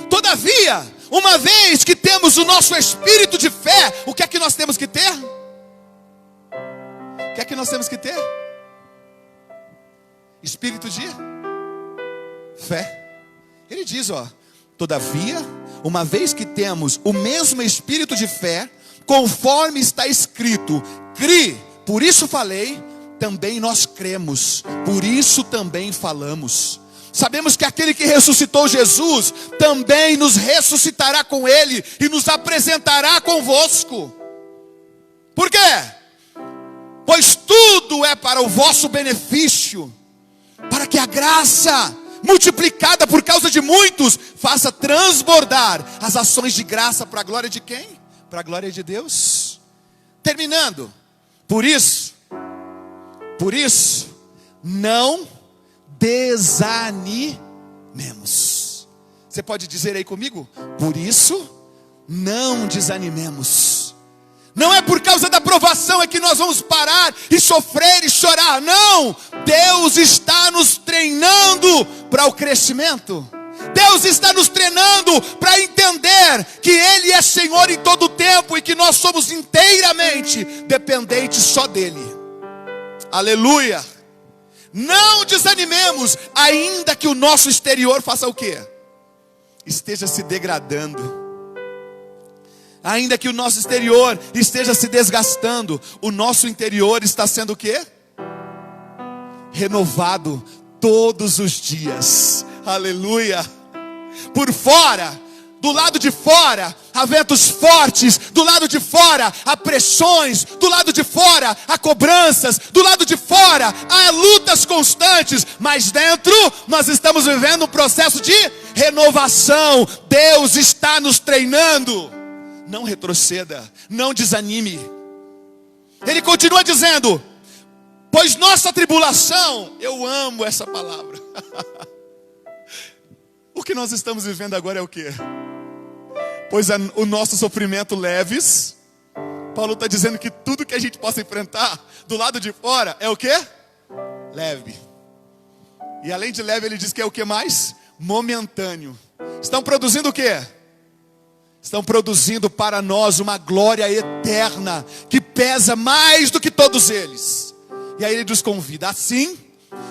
Todavia, uma vez que temos o nosso espírito de fé, o que é que nós temos que ter? O que é que nós temos que ter? Espírito de fé. Ele diz, todavia, uma vez que temos o mesmo espírito de fé, conforme está escrito, cri, por isso falei, também nós cremos, por isso também falamos. Sabemos que aquele que ressuscitou Jesus, também nos ressuscitará com ele, e nos apresentará convosco. Por quê? Pois tudo é para o vosso benefício, para que a graça, multiplicada por causa de muitos, faça transbordar as ações de graça para a glória de quem? Para a glória de Deus. Terminando, por isso, não desanimemos. Você pode dizer aí comigo? Por isso, não desanimemos. Não é por causa da provação é que nós vamos parar e sofrer e chorar. Não! Deus está nos treinando para o crescimento. Deus está nos treinando para entender que Ele é Senhor em todo o tempo e que nós somos inteiramente dependentes só dEle. Aleluia! Não desanimemos, ainda que o nosso exterior faça o quê? Esteja se degradando. Ainda que o nosso exterior esteja se desgastando, o nosso interior está sendo o quê? Renovado todos os dias. Aleluia! Por fora, do lado de fora, há ventos fortes. Do lado de fora, há pressões. Do lado de fora, há cobranças. Do lado de fora, há lutas constantes. Mas dentro, nós estamos vivendo um processo de renovação. Deus está nos treinando. Não retroceda, não desanime. Ele continua dizendo, pois nossa tribulação, eu amo essa palavra. O que nós estamos vivendo agora é o quê? Pois o nosso sofrimento leves. Paulo está dizendo que tudo que a gente possa enfrentar do lado de fora é o quê? Leve. E além de leve, ele diz que é o que mais? Momentâneo. Estão produzindo o quê? Estão produzindo para nós uma glória eterna, que pesa mais do que todos eles. E aí ele nos convida, assim,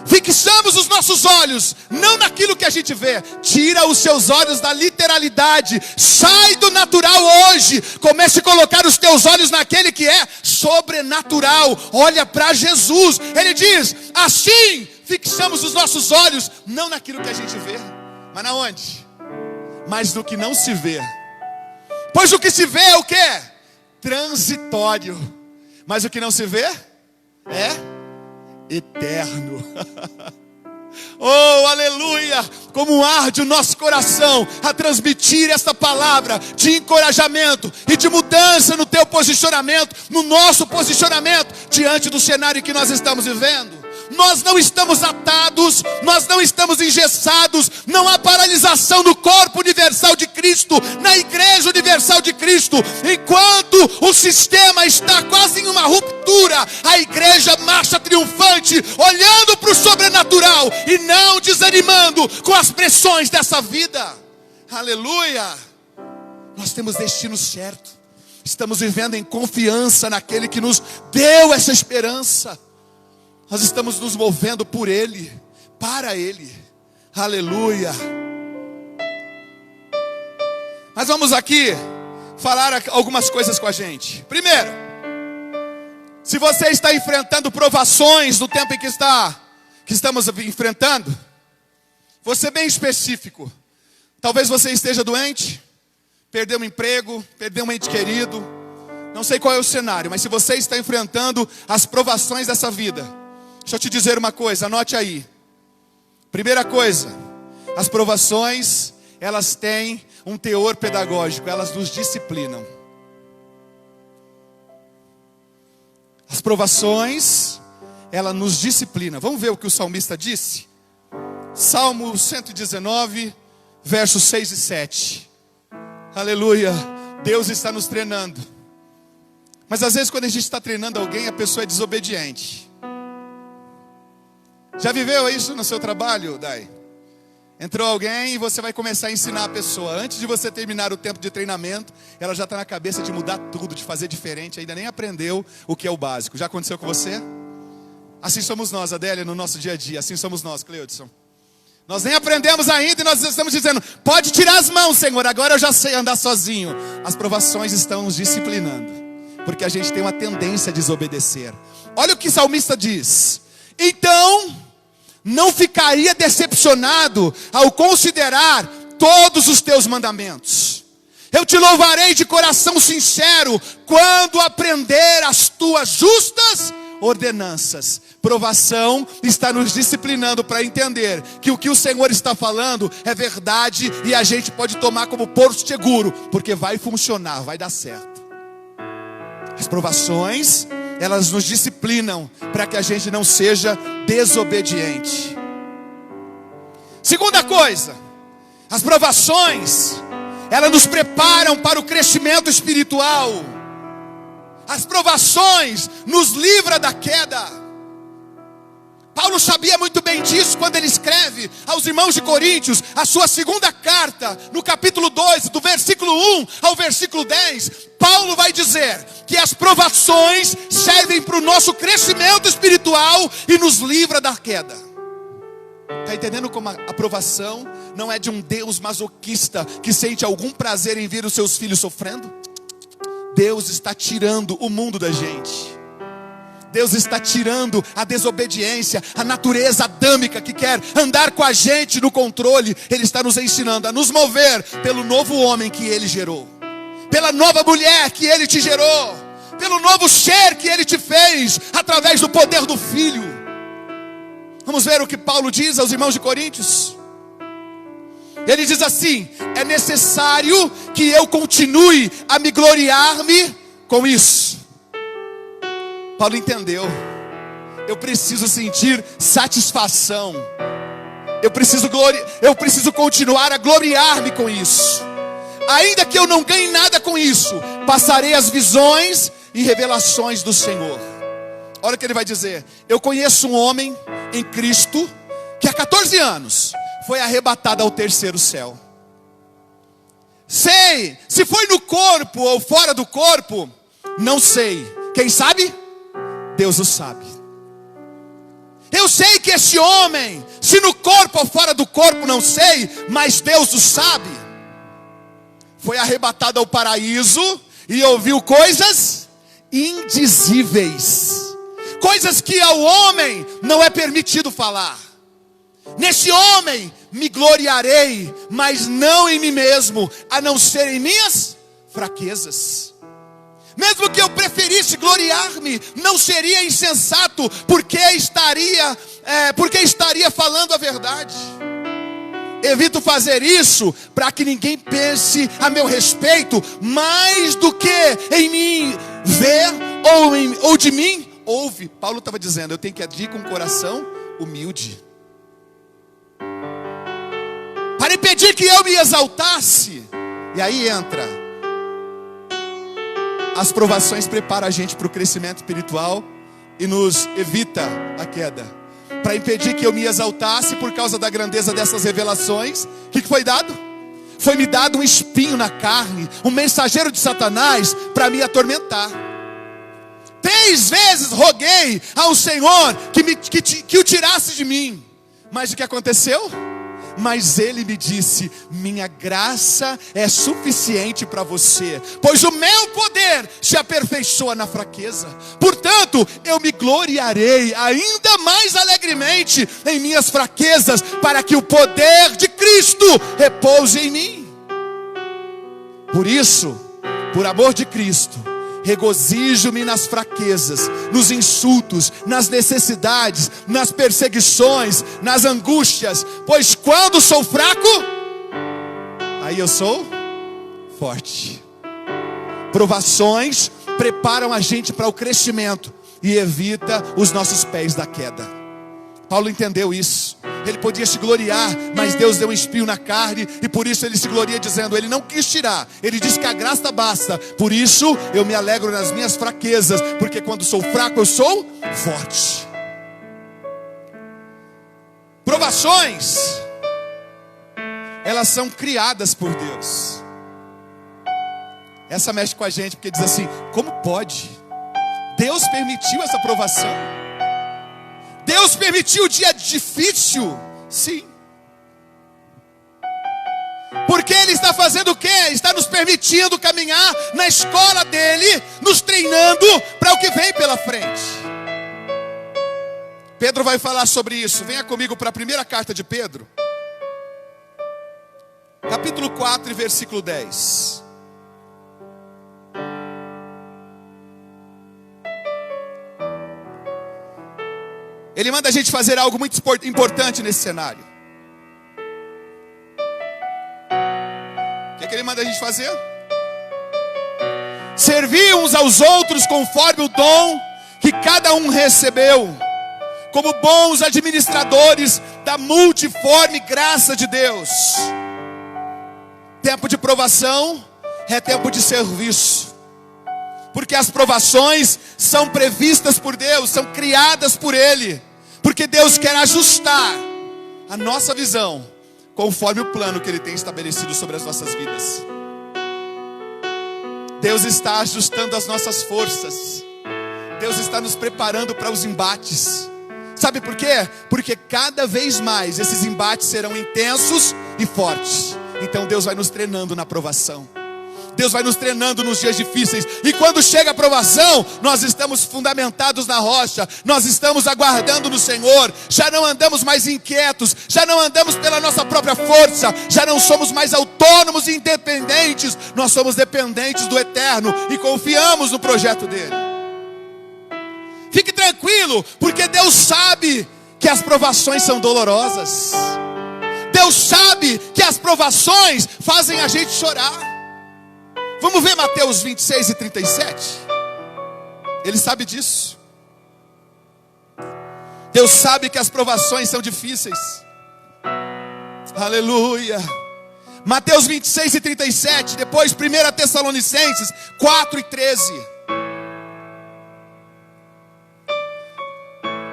fixamos os nossos olhos, não naquilo que a gente vê. Tira os seus olhos da literalidade, sai do natural hoje. Comece a colocar os teus olhos naquele que é sobrenatural. Olha para Jesus. Ele diz, assim, fixamos os nossos olhos, não naquilo que a gente vê. Mas na onde? Mas no que não se vê. Pois o que se vê é o quê? Transitório. Mas o que não se vê é eterno. Oh, aleluia! Como arde o nosso coração a transmitir esta palavra de encorajamento e de mudança no teu posicionamento, no nosso posicionamento diante do cenário que nós estamos vivendo. Nós não estamos atados, nós não estamos engessados, não há paralisação no corpo universal de Cristo, na igreja universal de Cristo. Enquanto o sistema está quase em uma ruptura, a igreja marcha triunfante, olhando para o sobrenatural e não desanimando com as pressões dessa vida. Aleluia! Nós temos destino certo, estamos vivendo em confiança naquele que nos deu essa esperança. Nós estamos nos movendo por Ele, para Ele. Aleluia. Mas vamos aqui falar algumas coisas com a gente. Primeiro, se você está enfrentando provações no tempo em que estamos enfrentando, vou ser bem específico. Talvez você esteja doente, perdeu um emprego, perdeu um ente querido. Não sei qual é o cenário, mas se você está enfrentando as provações dessa vida, deixa eu te dizer uma coisa, anote aí. Primeira coisa, as provações, elas têm um teor pedagógico, elas nos disciplinam. As provações, elas nos disciplinam. Vamos ver o que o salmista disse? Salmo 119, versos 6 e 7. Aleluia, Deus está nos treinando. Mas às vezes quando a gente está treinando alguém, a pessoa é desobediente. Já viveu isso no seu trabalho, Dai? Entrou alguém e você vai começar a ensinar a pessoa. Antes de você terminar o tempo de treinamento, ela já está na cabeça de mudar tudo, de fazer diferente. Ainda nem aprendeu o que é o básico. Já aconteceu com você? Assim somos nós, Adélia, no nosso dia a dia. Assim somos nós, Cleudson. Nós nem aprendemos ainda e nós estamos dizendo, pode tirar as mãos, Senhor, agora eu já sei andar sozinho. As provações estão nos disciplinando, porque a gente tem uma tendência a desobedecer. Olha o que o salmista diz: então, não ficaria decepcionado ao considerar todos os teus mandamentos. Eu te louvarei de coração sincero quando aprender as tuas justas ordenanças. Provação está nos disciplinando para entender que o que o Senhor está falando é verdade e a gente pode tomar como porto seguro, porque vai funcionar, vai dar certo. As provações, elas nos disciplinam para que a gente não seja desobediente. Segunda coisa, as provações, elas nos preparam para o crescimento espiritual. As provações nos livram da queda. Paulo sabia muito bem disso quando ele escreve aos irmãos de Coríntios a sua segunda carta, no capítulo 2, do versículo 1 ao versículo 10. Paulo vai dizer que as provações servem para o nosso crescimento espiritual e nos livra da queda. Está entendendo como a provação não é de um Deus masoquista que sente algum prazer em ver os seus filhos sofrendo? Deus está tirando o mundo da gente. Deus está tirando a desobediência, a natureza adâmica que quer andar com a gente no controle. Ele está nos ensinando a nos mover pelo novo homem que Ele gerou, pela nova mulher que Ele te gerou, pelo novo ser que Ele te fez, através do poder do Filho. Vamos ver o que Paulo diz aos irmãos de Coríntios. Ele diz assim: é necessário que eu continue a me gloriar-me com isso. Paulo entendeu. Eu preciso sentir satisfação. Eu preciso continuar a gloriar-me com isso. Ainda que eu não ganhe nada com isso, passarei as visões e revelações do Senhor. Olha o que ele vai dizer: eu conheço um homem em Cristo que há 14 anos foi arrebatado ao terceiro céu. Sei, se foi no corpo ou fora do corpo, não sei. Quem sabe? Deus o sabe. Eu sei que esse homem, se no corpo ou fora do corpo, não sei, mas Deus o sabe, foi arrebatado ao paraíso e ouviu coisas indizíveis, coisas que ao homem não é permitido falar. Nesse homem me gloriarei, mas não em mim mesmo, a não ser em minhas fraquezas. Mesmo que eu preferisse gloriar-me, não seria insensato, porque estaria falando a verdade. Evito fazer isso para que ninguém pense a meu respeito mais do que em mim ver ou de mim ouve. Paulo estava dizendo, eu tenho que agir com um coração humilde, para impedir que eu me exaltasse. E aí entra: as provações preparam a gente para o crescimento espiritual e nos evita a queda. Para impedir que eu me exaltasse por causa da grandeza dessas revelações, o que foi dado? Foi me dado um espinho na carne, um mensageiro de Satanás para me atormentar. 3 vezes roguei ao Senhor que o tirasse de mim. Mas o que aconteceu? Mas Ele me disse: minha graça é suficiente para você, pois o meu poder se aperfeiçoa na fraqueza. Portanto, eu me gloriarei ainda mais alegremente em minhas fraquezas, para que o poder de Cristo repouse em mim. Por isso, por amor de Cristo, regozijo-me nas fraquezas, nos insultos, nas necessidades, nas perseguições, nas angústias, pois quando sou fraco, aí eu sou forte. Provações preparam a gente para o crescimento e evita os nossos pés da queda. Paulo entendeu isso. Ele podia se gloriar, mas Deus deu um espinho na carne, e por isso ele se gloria dizendo, ele não quis tirar. Ele disse que a graça basta. Por isso eu me alegro nas minhas fraquezas, porque quando sou fraco eu sou forte. Provações, elas são criadas por Deus. Essa mexe com a gente, porque diz assim: como pode? Deus permitiu essa provação. Deus permitiu o dia difícil, sim. Ele está fazendo o quê? Está nos permitindo caminhar na escola dele, nos treinando para o que vem pela frente. Pedro vai falar sobre isso. Venha comigo para a primeira carta de Pedro, capítulo 4 e versículo 10. Ele manda a gente fazer algo muito importante nesse cenário. O que ele manda a gente fazer? Servir uns aos outros conforme o dom que cada um recebeu, como bons administradores da multiforme graça de Deus. Tempo de provação é tempo de serviço, porque as provações são previstas por Deus, são criadas por Ele, porque Deus quer ajustar a nossa visão conforme o plano que Ele tem estabelecido sobre as nossas vidas. Deus está ajustando as nossas forças. Deus está nos preparando para os embates. Sabe por quê? Porque cada vez mais esses embates serão intensos e fortes. Então Deus vai nos treinando na provação. Deus vai nos treinando nos dias difíceis. E quando chega a provação, nós estamos fundamentados na rocha. Nós estamos aguardando no Senhor. Já não andamos mais inquietos. Já não andamos pela nossa própria força. Já não somos mais autônomos e independentes. Nós somos dependentes do Eterno e confiamos no projeto dele. Fique tranquilo, porque Deus sabe que as provações são dolorosas. Deus sabe que as provações fazem a gente chorar. Vamos ver Mateus 26 e 37. Ele sabe disso. Deus sabe que as provações são difíceis. Aleluia. Mateus 26 e 37. Depois 1 Tessalonicenses 4 e 13.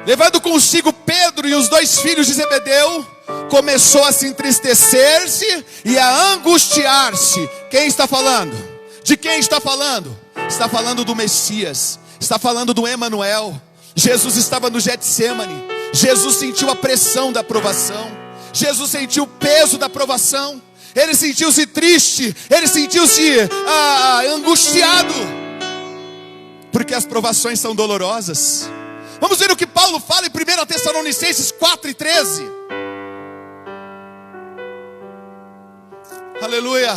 Levando consigo Pedro e os 2 filhos de Zebedeu, começou a se entristecer-se e a angustiar-se. Quem está falando? De quem está falando? Está falando do Messias. Está falando do Emanuel. Jesus estava no Getsêmani. Jesus sentiu a pressão da provação. Jesus sentiu o peso da provação. Ele sentiu-se triste. Ele sentiu-se angustiado, porque as provações são dolorosas. Vamos ver o que Paulo fala em 1 Tessalonicenses 4 e 13. Aleluia.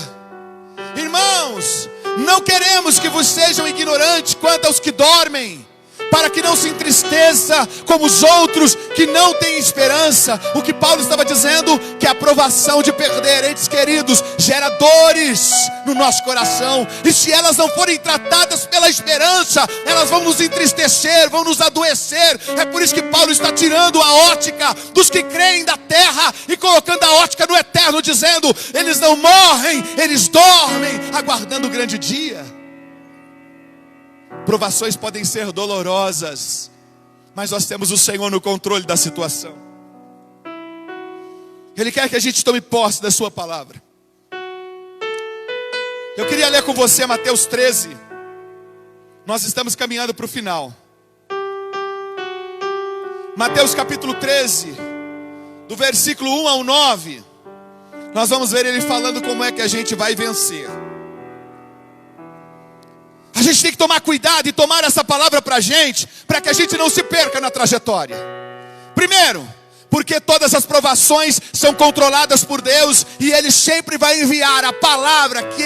Irmãos, não queremos que vos sejam ignorantes quanto aos que dormem, para que não se entristeça como os outros que não têm esperança. O que Paulo estava dizendo, que a provação de perder entes queridos gera dores no nosso coração, e se elas não forem tratadas pela esperança, elas vão nos entristecer, vão nos adoecer. É por isso que Paulo está tirando a ótica dos que creem da terra e colocando a ótica no eterno, dizendo: eles não morrem, eles dormem, aguardando o grande dia. Provações podem ser dolorosas, mas nós temos o Senhor no controle da situação. Ele quer que a gente tome posse da sua palavra. Eu queria ler com você Mateus 13. Nós estamos caminhando para o final. Mateus capítulo 13, do versículo 1 ao 9. Nós vamos ver ele falando como é que a gente vai vencer. A gente tem que tomar cuidado e tomar essa palavra para a gente, para que a gente não se perca na trajetória. Primeiro, porque todas as provações são controladas por Deus, e Ele sempre vai enviar a palavra que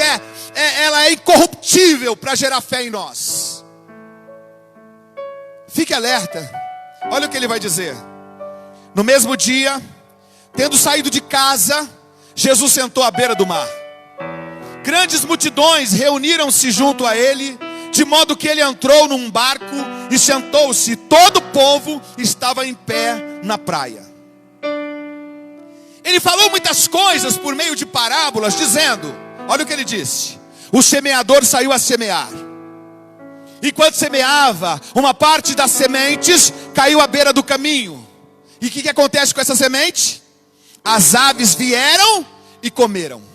ela é incorruptível para gerar fé em nós. Fique alerta. Olha o que Ele vai dizer. No mesmo dia, tendo saído de casa, Jesus sentou à beira do mar. Grandes multidões reuniram-se junto a ele, de modo que ele entrou num barco e sentou-se. Todo o povo estava em pé na praia. Ele falou muitas coisas por meio de parábolas, dizendo: olha o que ele disse: o semeador saiu a semear. Enquanto semeava, uma parte das sementes caiu à beira do caminho. E o que acontece com essa semente? As aves vieram e comeram.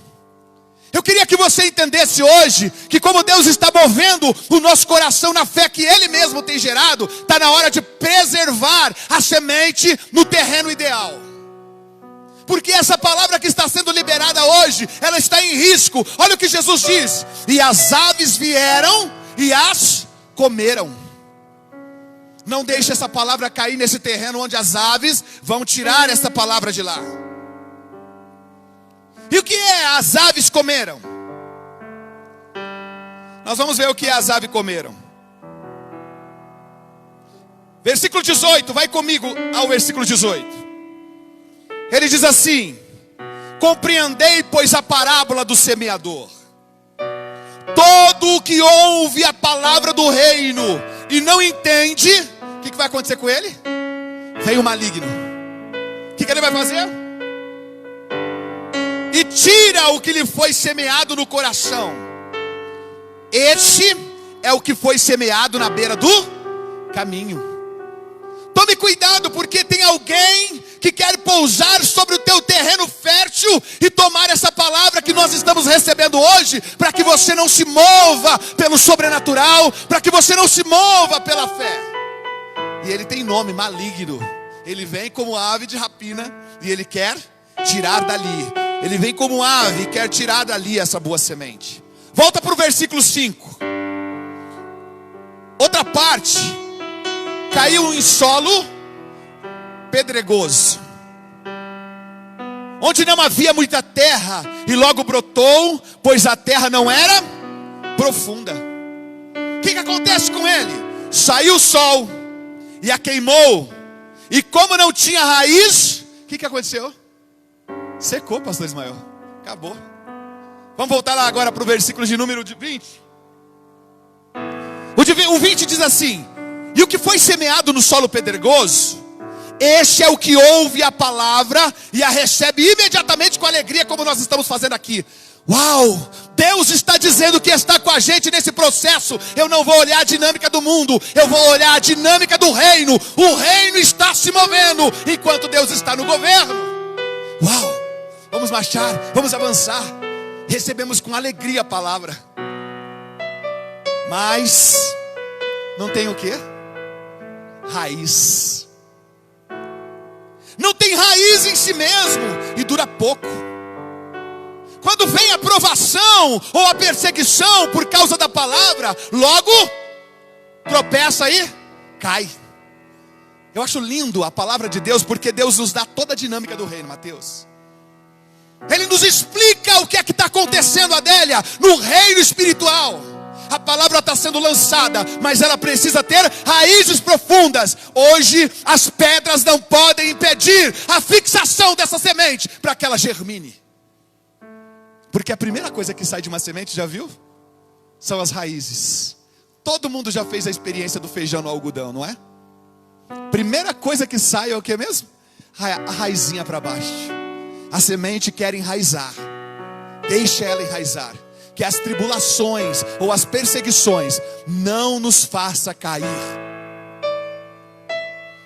Eu queria que você entendesse hoje que, como Deus está movendo o nosso coração na fé que Ele mesmo tem gerado, está na hora de preservar a semente no terreno ideal. Porque essa palavra que está sendo liberada hoje, ela está em risco. Olha o que Jesus diz: e as aves vieram e as comeram. Não deixe essa palavra cair nesse terreno onde as aves vão tirar essa palavra de lá. E o que é as aves comeram? Nós vamos ver o que as aves comeram. Versículo 18, vai comigo ao versículo 18. Ele diz assim: compreendei, pois, a parábola do semeador. Todo o que ouve a palavra do reino e não entende, o que vai acontecer com ele? Vem o maligno. O que ele vai fazer? E tira o que lhe foi semeado no coração. Este é o que foi semeado na beira do caminho. Tome cuidado, porque tem alguém que quer pousar sobre o teu terreno fértil e tomar essa palavra que nós estamos recebendo hoje, para que você não se mova pelo sobrenatural, para que você não se mova pela fé. E ele tem nome: maligno. Ele vem como ave de rapina e ele quer tirar dali. Ele vem como ave e quer tirar dali essa boa semente. Volta para o versículo 5. Outra parte caiu em solo pedregoso, onde não havia muita terra, e logo brotou, pois a terra não era profunda. O que acontece com ele? Saiu o sol e a queimou, e como não tinha raiz, o que aconteceu? Secou, pastor Ismael. Acabou. Vamos voltar lá agora para o versículo de número 20. O 20 diz assim: e o que foi semeado no solo pedregoso, este é o que ouve a palavra e a recebe imediatamente com alegria, como nós estamos fazendo aqui. Uau! Deus está dizendo que está com a gente nesse processo. Eu não vou olhar a dinâmica do mundo, eu vou olhar a dinâmica do reino. O reino está se movendo enquanto Deus está no governo. Uau! Vamos marchar, vamos avançar. Recebemos com alegria a palavra, mas não tem o quê? Raiz. Não tem raiz em si mesmo e dura pouco. Quando vem a provação ou a perseguição por causa da palavra, logo tropeça e cai. Eu acho lindo a palavra de Deus, porque Deus nos dá toda a dinâmica do reino, Mateus. Ele nos explica o que é que está acontecendo, Adélia, no reino espiritual. A palavra está sendo lançada, mas ela precisa ter raízes profundas. Hoje as pedras não podem impedir a fixação dessa semente para que ela germine. Porque a primeira coisa que sai de uma semente, já viu? São as raízes. Todo mundo já fez a experiência do feijão no algodão, não é? Primeira coisa que sai é o que mesmo? A raizinha para baixo. A semente quer enraizar. Deixa ela enraizar. Que as tribulações ou as perseguições não nos faça cair.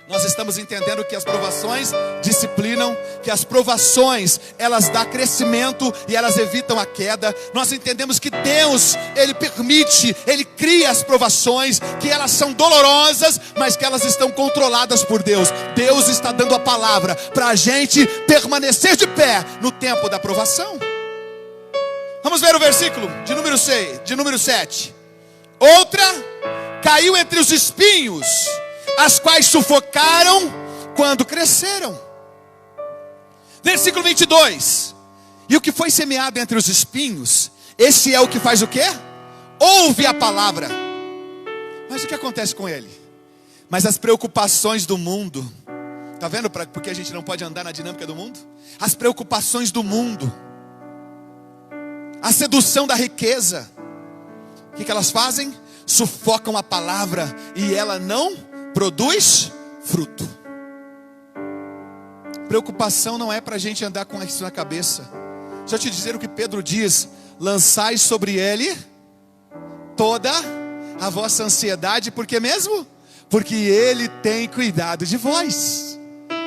Nós estamos entendendo que as provações disciplinam, que as provações elas dão crescimento e elas evitam a queda. Nós entendemos que Deus, Ele permite, Ele cria as provações, que elas são dolorosas, mas que elas estão controladas por Deus. Deus está dando a palavra para a gente permanecer de pé no tempo da provação. Vamos ver o versículo de número 7. Outra caiu entre os espinhos, as quais sufocaram quando cresceram. Versículo 22. E o que foi semeado entre os espinhos, esse é o que faz o quê? Ouve a palavra. Mas o que acontece com ele? Mas as preocupações do mundo, tá vendo porque a gente não pode andar na dinâmica do mundo? As preocupações do mundo, a sedução da riqueza, o que elas fazem? Sufocam a palavra e ela não produz fruto. Preocupação não é para a gente andar com isso na cabeça. Deixa eu te dizer o que Pedro diz: lançai sobre ele toda a vossa ansiedade. Por que mesmo? Porque ele tem cuidado de vós.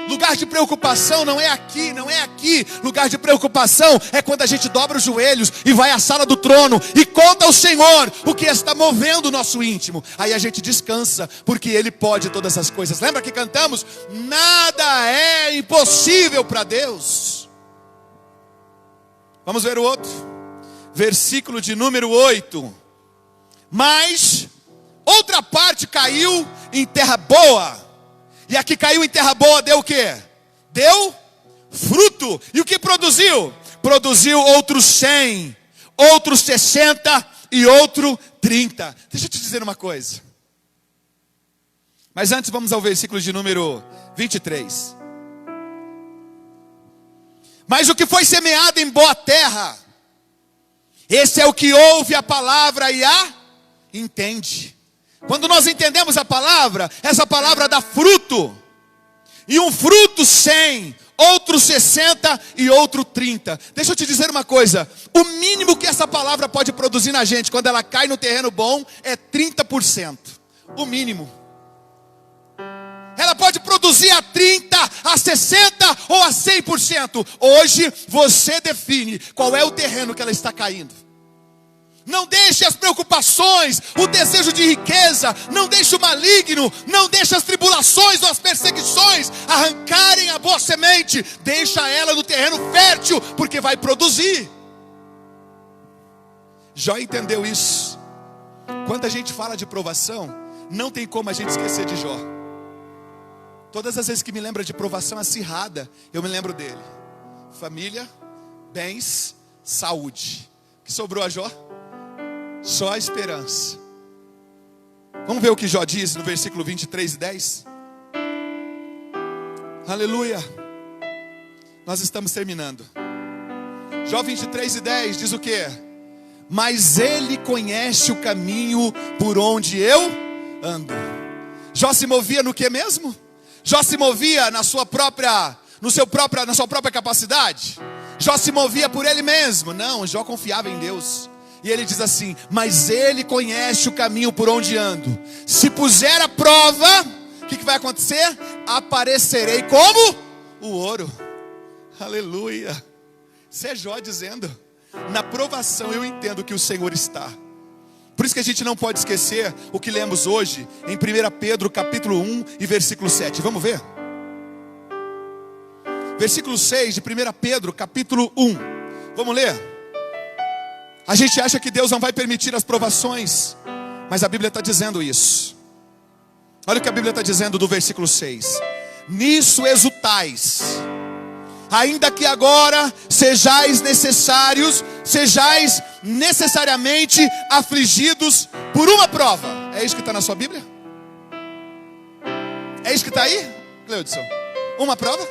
Lugar de preocupação não é aqui, não é aqui. Lugar de preocupação é quando a gente dobra os joelhos e vai à sala do trono e conta ao Senhor o que está movendo o nosso íntimo. Aí a gente descansa, porque Ele pode todas as coisas. Lembra que cantamos? Nada é impossível para Deus. Vamos ver o outro. Versículo de número 8. Mas outra parte caiu em terra boa. E a que caiu em terra boa deu o quê? Deu fruto. E o que produziu? Produziu outros 100, outros 60 e outro 30. Deixa eu te dizer uma coisa. Mas antes vamos ao versículo de número 23. Mas o que foi semeado em boa terra, esse é o que ouve a palavra e a entende. Quando nós entendemos a palavra, essa palavra dá fruto. E um fruto 100, outro 60 e outro 30. Deixa eu te dizer uma coisa. O mínimo que essa palavra pode produzir na gente, quando ela cai no terreno bom, é 30%. O mínimo. Ela pode produzir a 30, a 60 ou a 100%. Hoje você define qual é o terreno que ela está caindo. Não deixe as preocupações, o desejo de riqueza, não deixe o maligno, não deixe as tribulações ou as perseguições arrancarem a boa semente. Deixa ela no terreno fértil, porque vai produzir. Jó entendeu isso. Quando a gente fala de provação, não tem como a gente esquecer de Jó. Todas as vezes que me lembra de provação acirrada, eu me lembro dele. Família, bens, saúde. O que sobrou a Jó? Só a esperança. Vamos ver o que Jó diz no versículo 23 e 10. Aleluia. Nós estamos terminando. Jó 23 e 10 diz o quê? Mas ele conhece o caminho por onde eu ando. Jó se movia no que mesmo? Jó se movia na sua própria capacidade? Jó se movia por ele mesmo? Não, Jó confiava em Deus. E ele diz assim: mas ele conhece o caminho por onde ando. Se puser a prova, o que vai acontecer? Aparecerei como o ouro. Aleluia. Isso é Jó dizendo: na provação eu entendo que o Senhor está. Por isso que a gente não pode esquecer o que lemos hoje em 1 Pedro capítulo 1 e versículo 7. Vamos ver? Versículo 6 de 1 Pedro capítulo 1. Vamos ler? A gente acha que Deus não vai permitir as provações, mas a Bíblia está dizendo isso. Olha o que a Bíblia está dizendo do versículo 6. Nisso exultais, ainda que agora sejais necessariamente afligidos por uma prova. É isso que está na sua Bíblia? É isso que está aí, Cleudson? Uma prova?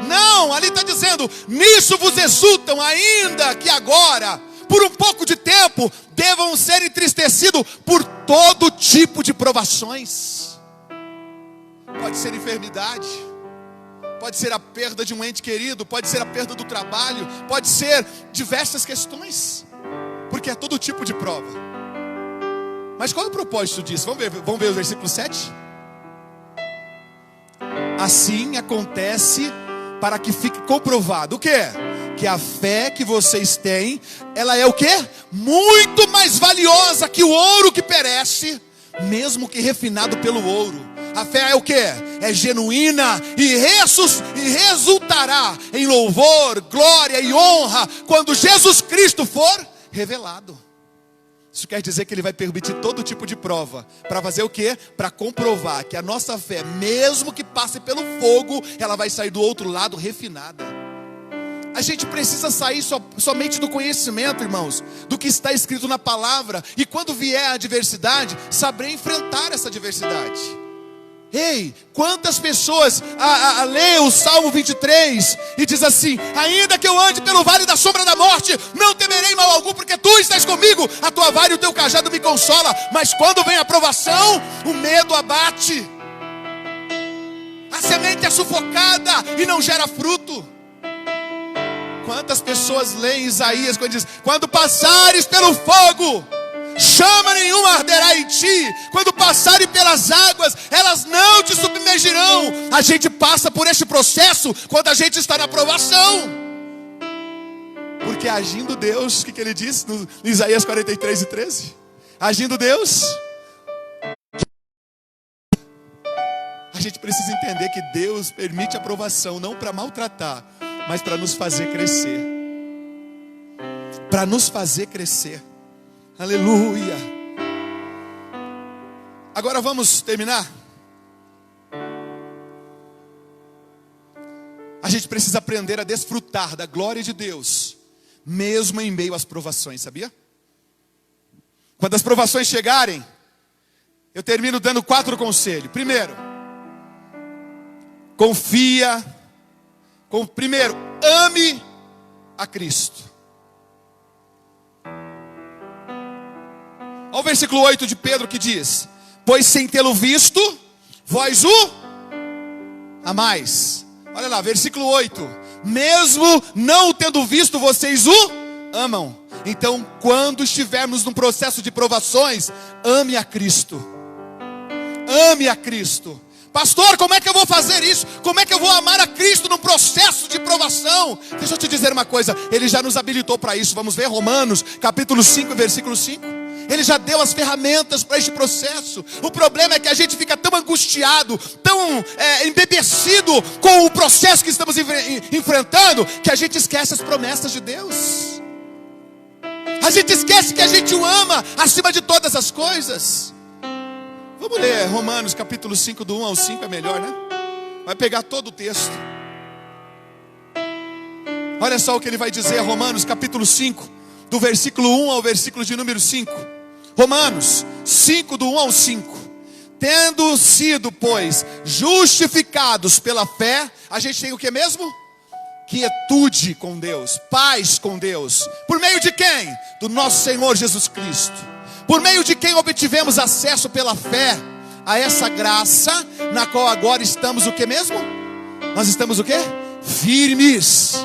Não, ali está dizendo: nisso vos exultam, ainda que agora, por um pouco de tempo, devam ser entristecidos por todo tipo de provações. Pode ser enfermidade, pode ser a perda de um ente querido, pode ser a perda do trabalho, pode ser diversas questões, porque é todo tipo de prova. Mas qual é o propósito disso? Vamos ver o versículo 7? Assim acontece para que fique comprovado o quê? Que a fé que vocês têm, ela é o quê? Muito mais valiosa que o ouro que perece, mesmo que refinado pelo ouro. A fé é o quê? É genuína e resultará em louvor, glória e honra quando Jesus Cristo for revelado. Isso quer dizer que ele vai permitir todo tipo de prova. Para fazer o quê? Para comprovar que a nossa fé, mesmo que passe pelo fogo, ela vai sair do outro lado refinada. A gente precisa sair somente do conhecimento, irmãos, do que está escrito na palavra. E quando vier a adversidade, saber enfrentar essa adversidade. Ei, quantas pessoas lê o Salmo 23 e diz assim: ainda que eu ande pelo vale da sombra da morte, não temerei mal algum, porque tu estás comigo, a tua vara e o teu cajado me consola. Mas quando vem a provação, o medo abate, a semente é sufocada e não gera fruto. Quantas pessoas leem Isaías quando diz: quando passares pelo fogo, chama nenhuma arderá em ti. Quando passarem pelas águas, elas não te submergirão. A gente passa por este processo quando a gente está na provação. Porque agindo Deus, o que ele diz no Isaías 43 e 13? Agindo Deus, a gente precisa entender que Deus permite a provação não para maltratar, mas para nos fazer crescer. para nos fazer crescer. Aleluia. Agora vamos terminar. A gente precisa aprender a desfrutar da glória de Deus, mesmo em meio às provações, sabia? Quando as provações chegarem, eu termino dando 4 conselhos. Primeiro, ame a Cristo. Olha o versículo 8 de Pedro que diz: pois sem tê-lo visto, vós o amais. Olha lá, versículo 8. Mesmo não tendo visto, vocês o amam. Então, quando estivermos num processo de provações, ame a Cristo. Ame a Cristo. Pastor, como é que eu vou fazer isso? Como é que eu vou amar a Cristo num processo de provação? Deixa eu te dizer uma coisa, Ele já nos habilitou para isso. Vamos ver Romanos, capítulo 5, versículo 5. Ele já deu as ferramentas para este processo. O problema é que a gente fica tão angustiado, tão embebecido com o processo que estamos enfrentando, que a gente esquece as promessas de Deus. A gente esquece que a gente o ama acima de todas as coisas. Vamos ler Romanos capítulo 5, do 1 ao 5, é melhor, né? Vai pegar todo o texto. Olha só o que ele vai dizer, Romanos capítulo 5, do versículo 1 ao versículo de número 5. Romanos 5, do 1 ao 5. Tendo sido, pois, justificados pela fé, a gente tem o que mesmo? Quietude com Deus, paz com Deus. Por meio de quem? Do nosso Senhor Jesus Cristo. Por meio de quem obtivemos acesso pela fé a essa graça, na qual agora estamos o que mesmo? Nós estamos o que? Firmes.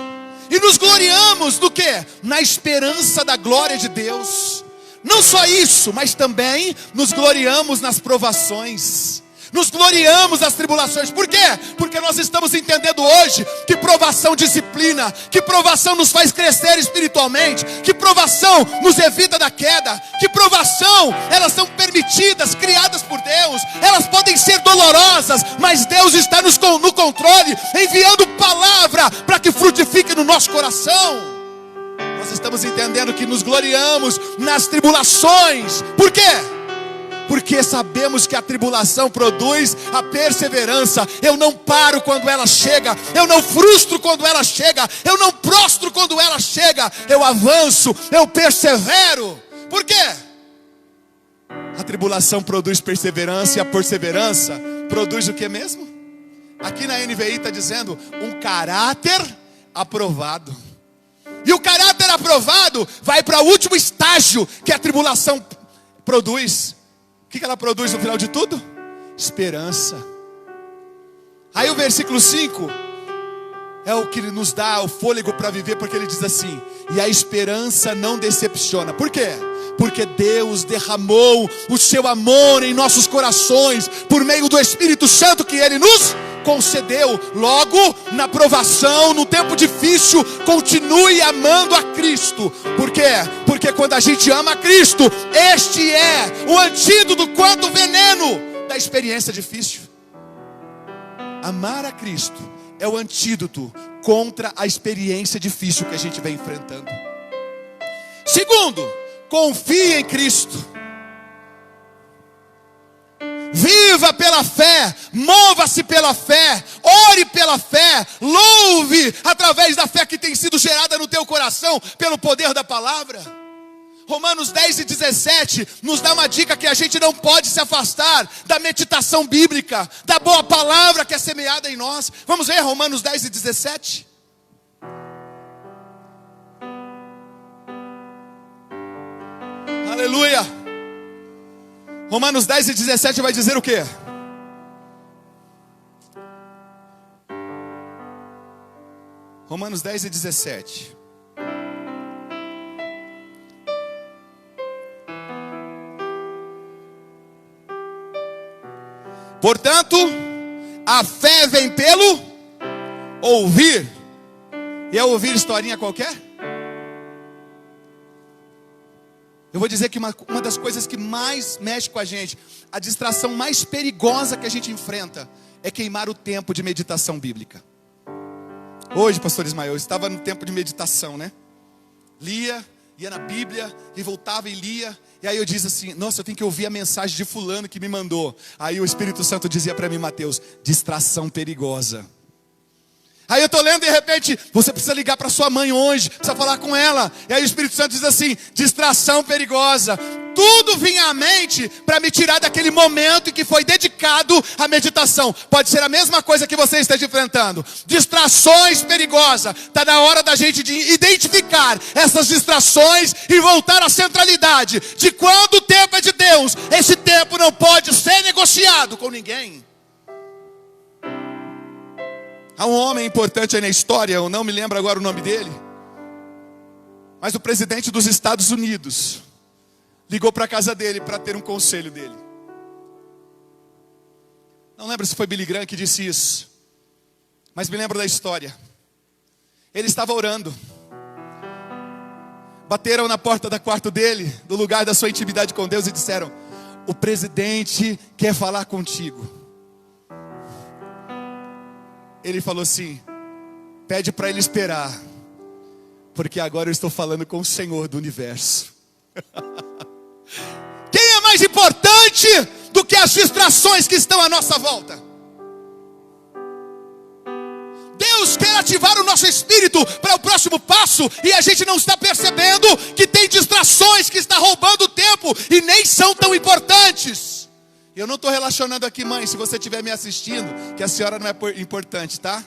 E nos gloriamos do que? Na esperança da glória de Deus. Não só isso, mas também nos gloriamos nas provações. Nos gloriamos nas tribulações. Por quê? Porque nós estamos entendendo hoje que provação disciplina, que provação nos faz crescer espiritualmente, que provação nos evita da queda, que provação, elas são permitidas, criadas por Deus. Elas podem ser dolorosas, mas Deus está no controle, enviando palavra para que frutifique no nosso coração. Nós estamos entendendo que nos gloriamos nas tribulações. Por quê? Porque sabemos que a tribulação produz a perseverança. Eu não paro quando ela chega, eu não frustro quando ela chega, eu não prostro quando ela chega, eu avanço, eu persevero. Por quê? A tribulação produz perseverança, e a perseverança produz o que mesmo? Aqui na NVI está dizendo um caráter aprovado. E o caráter aprovado vai para o último estágio que a tribulação produz. O que ela produz no final de tudo? Esperança. Aí o versículo 5 é o que nos dá o fôlego para viver, porque ele diz assim: e a esperança não decepciona. Por quê? Porque Deus derramou o seu amor em nossos corações por meio do Espírito Santo que Ele nos concedeu. Logo, na provação, no tempo difícil, continue amando a Cristo. Por quê? Porque quando a gente ama a Cristo, este é o antídoto quanto o veneno da experiência difícil. Amar a Cristo é o antídoto contra a experiência difícil que a gente vem enfrentando. Segundo, confie em Cristo. Viva pela fé, mova-se pela fé, ore pela fé, louve através da fé que tem sido gerada no teu coração pelo poder da palavra. Romanos 10 e 17 nos dá uma dica que a gente não pode se afastar da meditação bíblica, da boa palavra que é semeada em nós. Vamos ver Romanos 10 e 17. Aleluia. Romanos 10 e 17 vai dizer o quê? Romanos 10 e 17. Portanto, a fé vem pelo ouvir. E é ouvir historinha qualquer? Eu vou dizer que uma das coisas que mais mexe com a gente, a distração mais perigosa que a gente enfrenta, é queimar o tempo de meditação bíblica. Hoje, pastor Ismael, eu estava no tempo de meditação, né? Lia, ia na Bíblia, e voltava e lia. E aí eu disse assim, nossa, eu tenho que ouvir a mensagem de fulano que me mandou. Aí o Espírito Santo dizia para mim, Mateus, distração perigosa. Aí eu estou lendo e de repente, você precisa ligar para sua mãe hoje, precisa falar com ela. E aí o Espírito Santo diz assim, distração perigosa. Tudo vinha à mente para me tirar daquele momento em que foi dedicado à meditação. Pode ser a mesma coisa que você esteja enfrentando. Distrações perigosas. Está na hora da gente de identificar essas distrações e voltar à centralidade. De quando o tempo é de Deus, esse tempo não pode ser negociado com ninguém. Há um homem importante aí na história, eu não me lembro agora o nome dele. Mas o presidente dos Estados Unidos ligou para a casa dele para ter um conselho dele. Não lembro se foi Billy Graham que disse isso, mas me lembro da história. Ele estava orando. Bateram na porta do quarto dele, do lugar da sua intimidade com Deus, e disseram: o presidente quer falar contigo. Ele falou assim: pede para ele esperar, porque agora eu estou falando com o Senhor do universo. Quem é mais importante do que as distrações que estão à nossa volta? Deus quer ativar o nosso espírito para o próximo passo, e a gente não está percebendo que tem distrações que estão roubando o tempo e nem são tão importantes. Eu não estou relacionando aqui, mãe, se você estiver me assistindo, que a senhora não é importante, tá?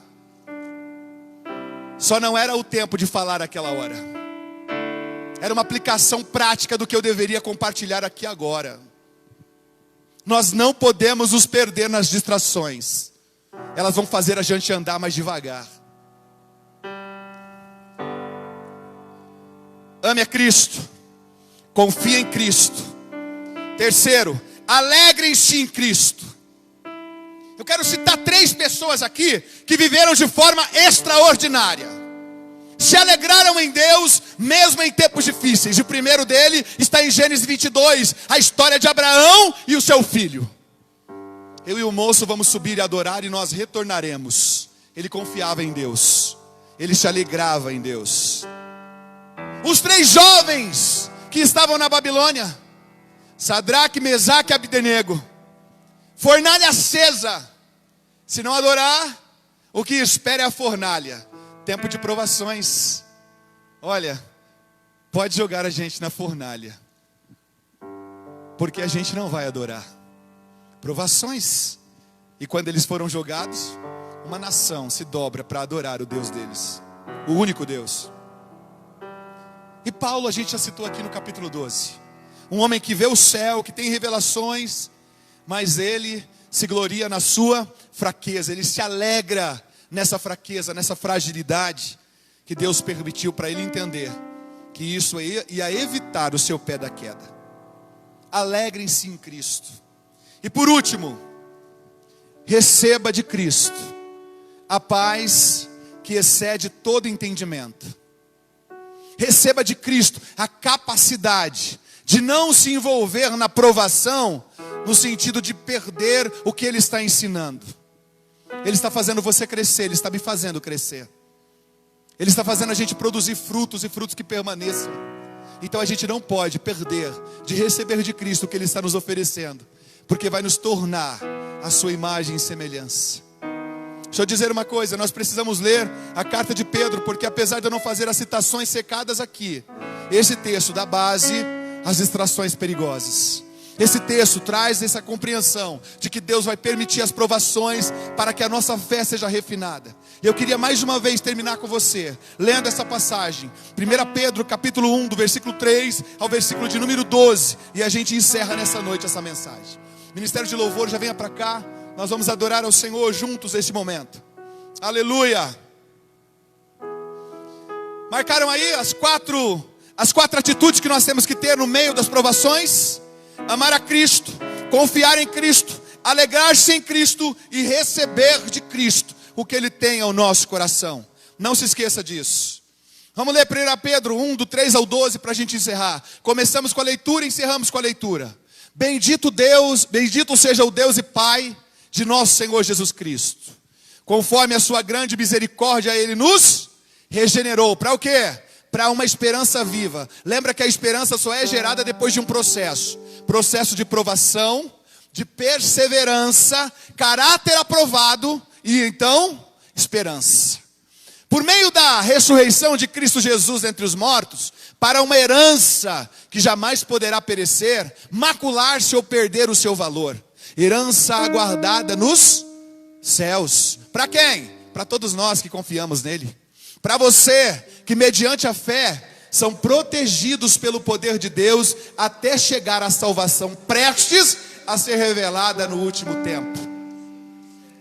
Só não era o tempo de falar aquela hora. Era uma aplicação prática do que eu deveria compartilhar aqui agora. Nós não podemos nos perder nas distrações. Elas vão fazer a gente andar mais devagar. Ame a Cristo. Confie em Cristo. Terceiro, alegrem-se em Cristo. Eu quero citar 3 pessoas aqui que viveram de forma extraordinária. Se alegraram em Deus, mesmo em tempos difíceis. E o primeiro dele está em Gênesis 22, a história de Abraão e o seu filho. Eu e o moço vamos subir e adorar, e nós retornaremos. Ele confiava em Deus, ele se alegrava em Deus. Os 3 jovens que estavam na Babilônia, Sadraque, Mesaque e Abdenego, fornalha acesa. Se não adorar, o que espera é a fornalha. Tempo de provações. Olha, pode jogar a gente na fornalha, porque a gente não vai adorar. Provações. E quando eles foram jogados, uma nação se dobra para adorar o Deus deles, o único Deus. E Paulo, a gente já citou aqui no capítulo 12. Um homem que vê o céu, que tem revelações, mas ele se gloria na sua fraqueza. Ele se alegra nessa fraqueza, nessa fragilidade que Deus permitiu para ele entender que isso ia evitar o seu pé da queda. Alegrem-se em Cristo. E por último, receba de Cristo a paz que excede todo entendimento. Receba de Cristo a capacidade de não se envolver na provação, no sentido de perder o que Ele está ensinando. Ele está fazendo você crescer, Ele está me fazendo crescer. Ele está fazendo a gente produzir frutos, e frutos que permaneçam. Então a gente não pode perder de receber de Cristo o que Ele está nos oferecendo, porque vai nos tornar a sua imagem e semelhança. Deixa eu dizer uma coisa, nós precisamos ler a carta de Pedro, porque apesar de eu não fazer as citações secadas aqui, esse texto dá base às distrações perigosas. Esse texto traz essa compreensão de que Deus vai permitir as provações para que a nossa fé seja refinada. E eu queria mais uma vez terminar com você, lendo essa passagem, 1 Pedro capítulo 1, do versículo 3 ao versículo de número 12, e a gente encerra nessa noite essa mensagem. Ministério de Louvor, já venha para cá, nós vamos adorar ao Senhor juntos nesse momento. Aleluia! Marcaram aí as quatro atitudes que nós temos que ter no meio das provações? Amar a Cristo, confiar em Cristo, alegrar-se em Cristo e receber de Cristo o que Ele tem ao nosso coração. Não se esqueça disso. Vamos ler 1 Pedro 1, do 3 ao 12 para a gente encerrar. Começamos com a leitura e encerramos com a leitura. Bendito seja o Deus e Pai de nosso Senhor Jesus Cristo. Conforme a sua grande misericórdia, Ele nos regenerou. Para o quê? para uma esperança viva. Lembra que a esperança só é gerada depois de um processo. Processo de provação, de perseverança, caráter aprovado e então esperança. Por meio da ressurreição de Cristo Jesus entre os mortos, para uma herança que jamais poderá perecer, macular-se ou perder o seu valor. Herança aguardada nos céus. Para quem? Para todos nós que confiamos nele. Para você que mediante a fé são protegidos pelo poder de Deus até chegar à salvação prestes a ser revelada no último tempo.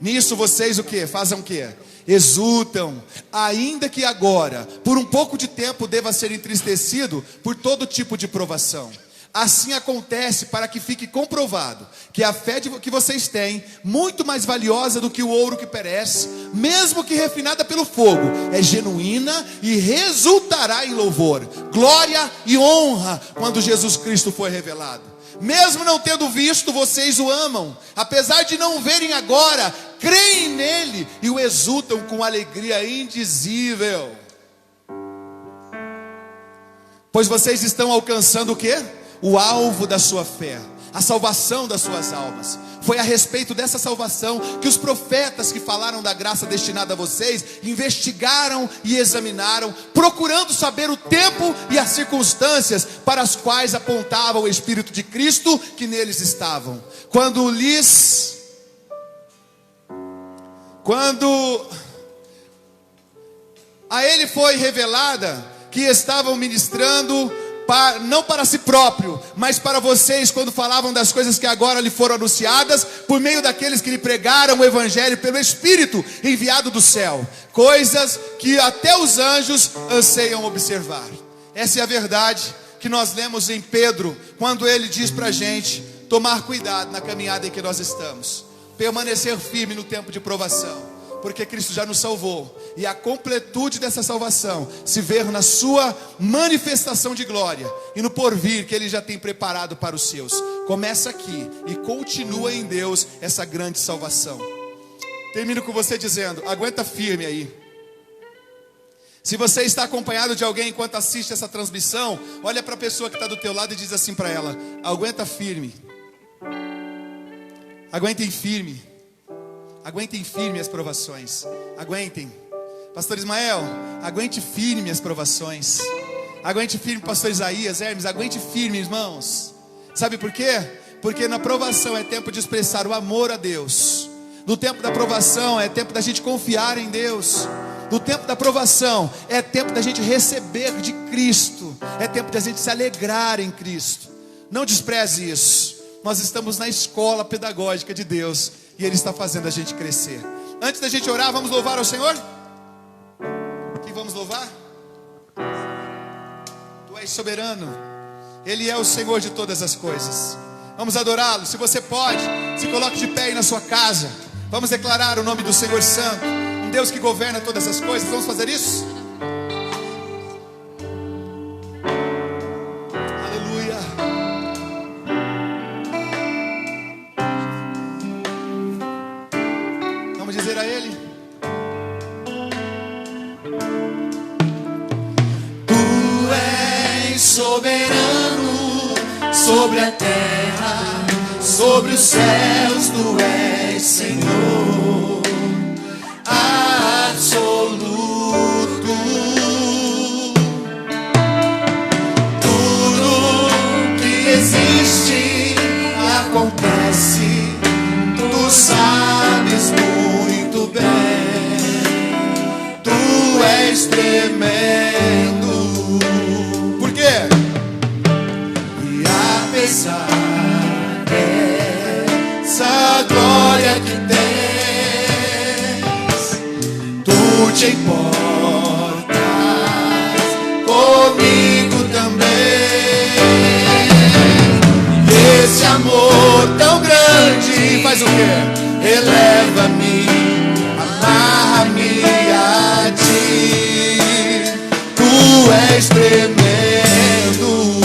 Nisso vocês o quê? Fazem o quê? Exultam, ainda que agora, por um pouco de tempo, deva ser entristecido por todo tipo de provação. Assim acontece para que fique comprovado que a fé que vocês têm, muito mais valiosa do que o ouro que perece, mesmo que refinada pelo fogo, é genuína e resultará em louvor, glória e honra quando Jesus Cristo for revelado. Mesmo não tendo visto, vocês o amam. Apesar de não verem agora, creem nele e o exultam com alegria indizível. Pois vocês estão alcançando o quê? O alvo da sua fé, a salvação das suas almas. Foi a respeito dessa salvação que os profetas que falaram da graça destinada a vocês investigaram e examinaram, procurando saber o tempo e as circunstâncias para as quais apontava o Espírito de Cristo que neles estavam. Quando a ele foi revelada que estavam ministrando não para si próprio, mas para vocês, quando falavam das coisas que agora lhe foram anunciadas, por meio daqueles que lhe pregaram o Evangelho pelo Espírito enviado do céu, coisas que até os anjos anseiam observar. Essa é a verdade que nós lemos em Pedro, quando ele diz para a gente tomar cuidado na caminhada em que nós estamos, permanecer firme no tempo de provação, porque Cristo já nos salvou, e a completude dessa salvação se vê na sua manifestação de glória, e no porvir que Ele já tem preparado para os seus. Começa aqui, e continua em Deus essa grande salvação. Termino com você dizendo, aguenta firme aí. Se você está acompanhado de alguém enquanto assiste essa transmissão, olha para a pessoa que está do teu lado e diz assim para ela, aguenta firme. Aguentem firme. Aguentem firme as provações. Aguentem. Pastor Ismael, aguente firme as provações. Aguente firme, pastor Isaías, Hermes, aguente firme, irmãos. Sabe por quê? Porque na provação é tempo de expressar o amor a Deus. No tempo da provação é tempo da gente confiar em Deus. No tempo da provação é tempo da gente receber de Cristo. É tempo da gente se alegrar em Cristo. Não despreze isso. Nós estamos na escola pedagógica de Deus e Ele está fazendo a gente crescer. Antes da gente orar, vamos louvar ao Senhor? Quem vamos louvar? Tu és soberano. Ele é o Senhor de todas as coisas. Vamos adorá-lo. Se você pode, se coloque de pé aí na sua casa. Vamos declarar o nome do Senhor Santo, um Deus que governa todas as coisas. Vamos fazer isso? Aleluia. Vamos dizer a Ele: Tu és soberano sobre a terra, sobre os céus. Tu és Senhor absoluto. Tudo que existe acontece, tu sabes muito bem. Tu és tremendo. Por quê? E apesar dessa glória que tens, tu te importas comigo também. Esse amor tão grande faz o quê? Eleva-me, amarra-me a ti. Tu és tremendo.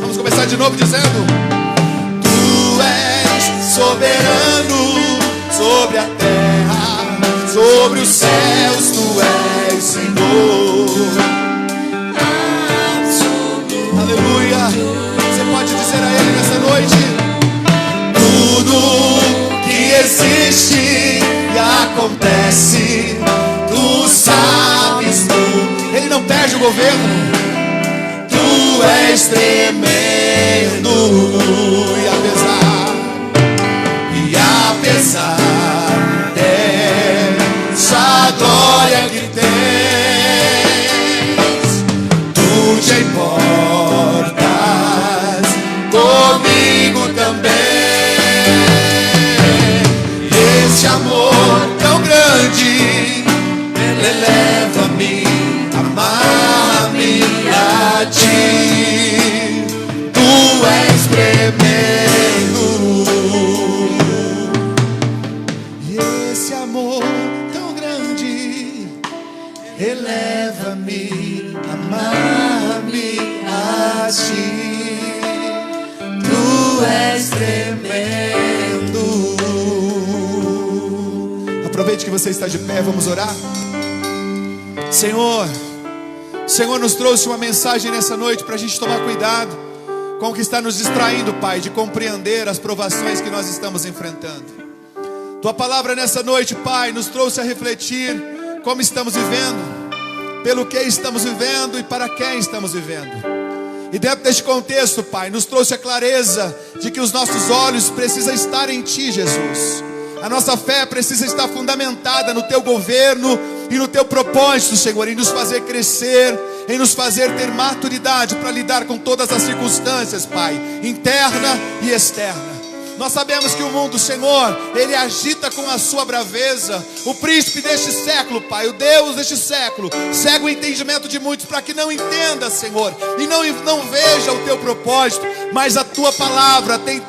Vamos começar de novo dizendo: Tu és soberano sobre a terra, sobre os céus. Tu és Senhor o governo. Tu és tremendo. E apesar dessa glória que tens, tu te importas comigo também. Esse amor tão grande eleva-me, amar-me a ti. Tu és tremendo. E esse amor tão grande eleva-me, amar-me a ti. Tu és tremendo. Aproveite que você está de pé, vamos orar. Senhor, o Senhor nos trouxe uma mensagem nessa noite para a gente tomar cuidado com o que está nos distraindo, Pai, de compreender as provações que nós estamos enfrentando. Tua palavra nessa noite, Pai, nos trouxe a refletir como estamos vivendo, pelo que estamos vivendo e para quem estamos vivendo. E dentro deste contexto, Pai, nos trouxe a clareza de que os nossos olhos precisam estar em Ti, Jesus. A nossa fé precisa estar fundamentada no Teu governo e no Teu propósito, Senhor, em nos fazer crescer, em nos fazer ter maturidade para lidar com todas as circunstâncias, Pai, interna e externa. Nós sabemos que o mundo, Senhor, ele agita com a sua braveza. O príncipe deste século, Pai, o Deus deste século, cega o entendimento de muitos para que não entenda, Senhor, e não veja o Teu propósito. Mas a Tua palavra tem